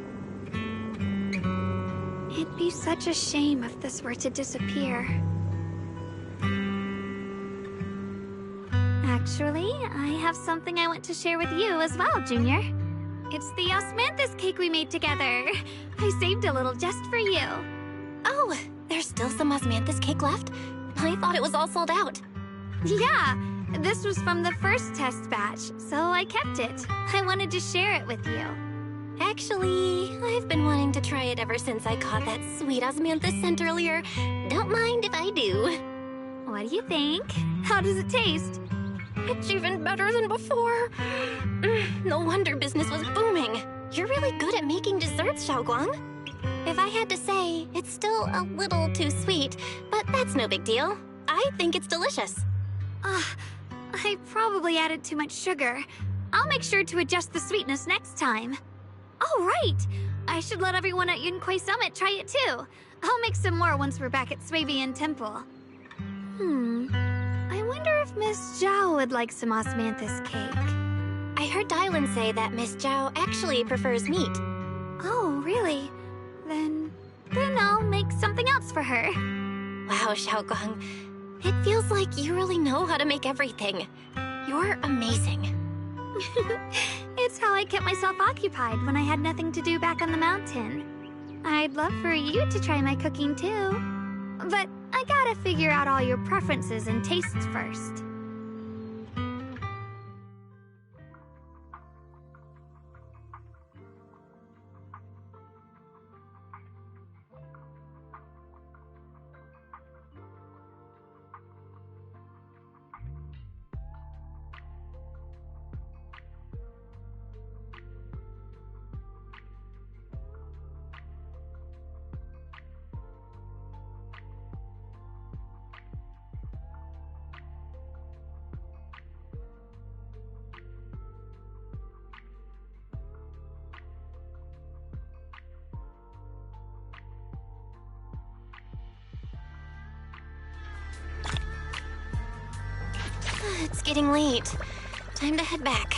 It'd be such a shame if this were to disappear. Actually, I have something I want to share with you as well, Junior. It's the osmanthus cake we made together. I saved a little just for you. Oh, there's still some osmanthus cake left? I thought it was all sold out. Yeah, this was from the first test batch, so I kept it. I wanted to share it with you. Actually, I've been wanting to try it ever since I caught that sweet osmanthus scent earlier. Don't mind if I do. What do you think? How does it taste? It's even better than before. No wonder business was booming. You're really good at making desserts, Xiao Guang. If I had to say, it's still a little too sweet, but that's no big deal. I think it's delicious. I probably added too much sugar. I'll make sure to adjust the sweetness next time. Oh, right! I should let everyone at Yunquei Summit try it too. I'll make some more once we're back at Swabian Temple. I wonder if Miss Zhao would like some osmanthus cake. I heard Dylan say that Miss Zhao actually prefers meat. Oh, really? Then I'll make something else for her. Wow, Xiao Guang. It feels like you really know how to make everything. You're amazing. It's how I kept myself occupied when I had nothing to do back on the mountain. I'd love for you to try my cooking too. But I gotta figure out all your preferences and tastes first. It's getting late. Time to head back.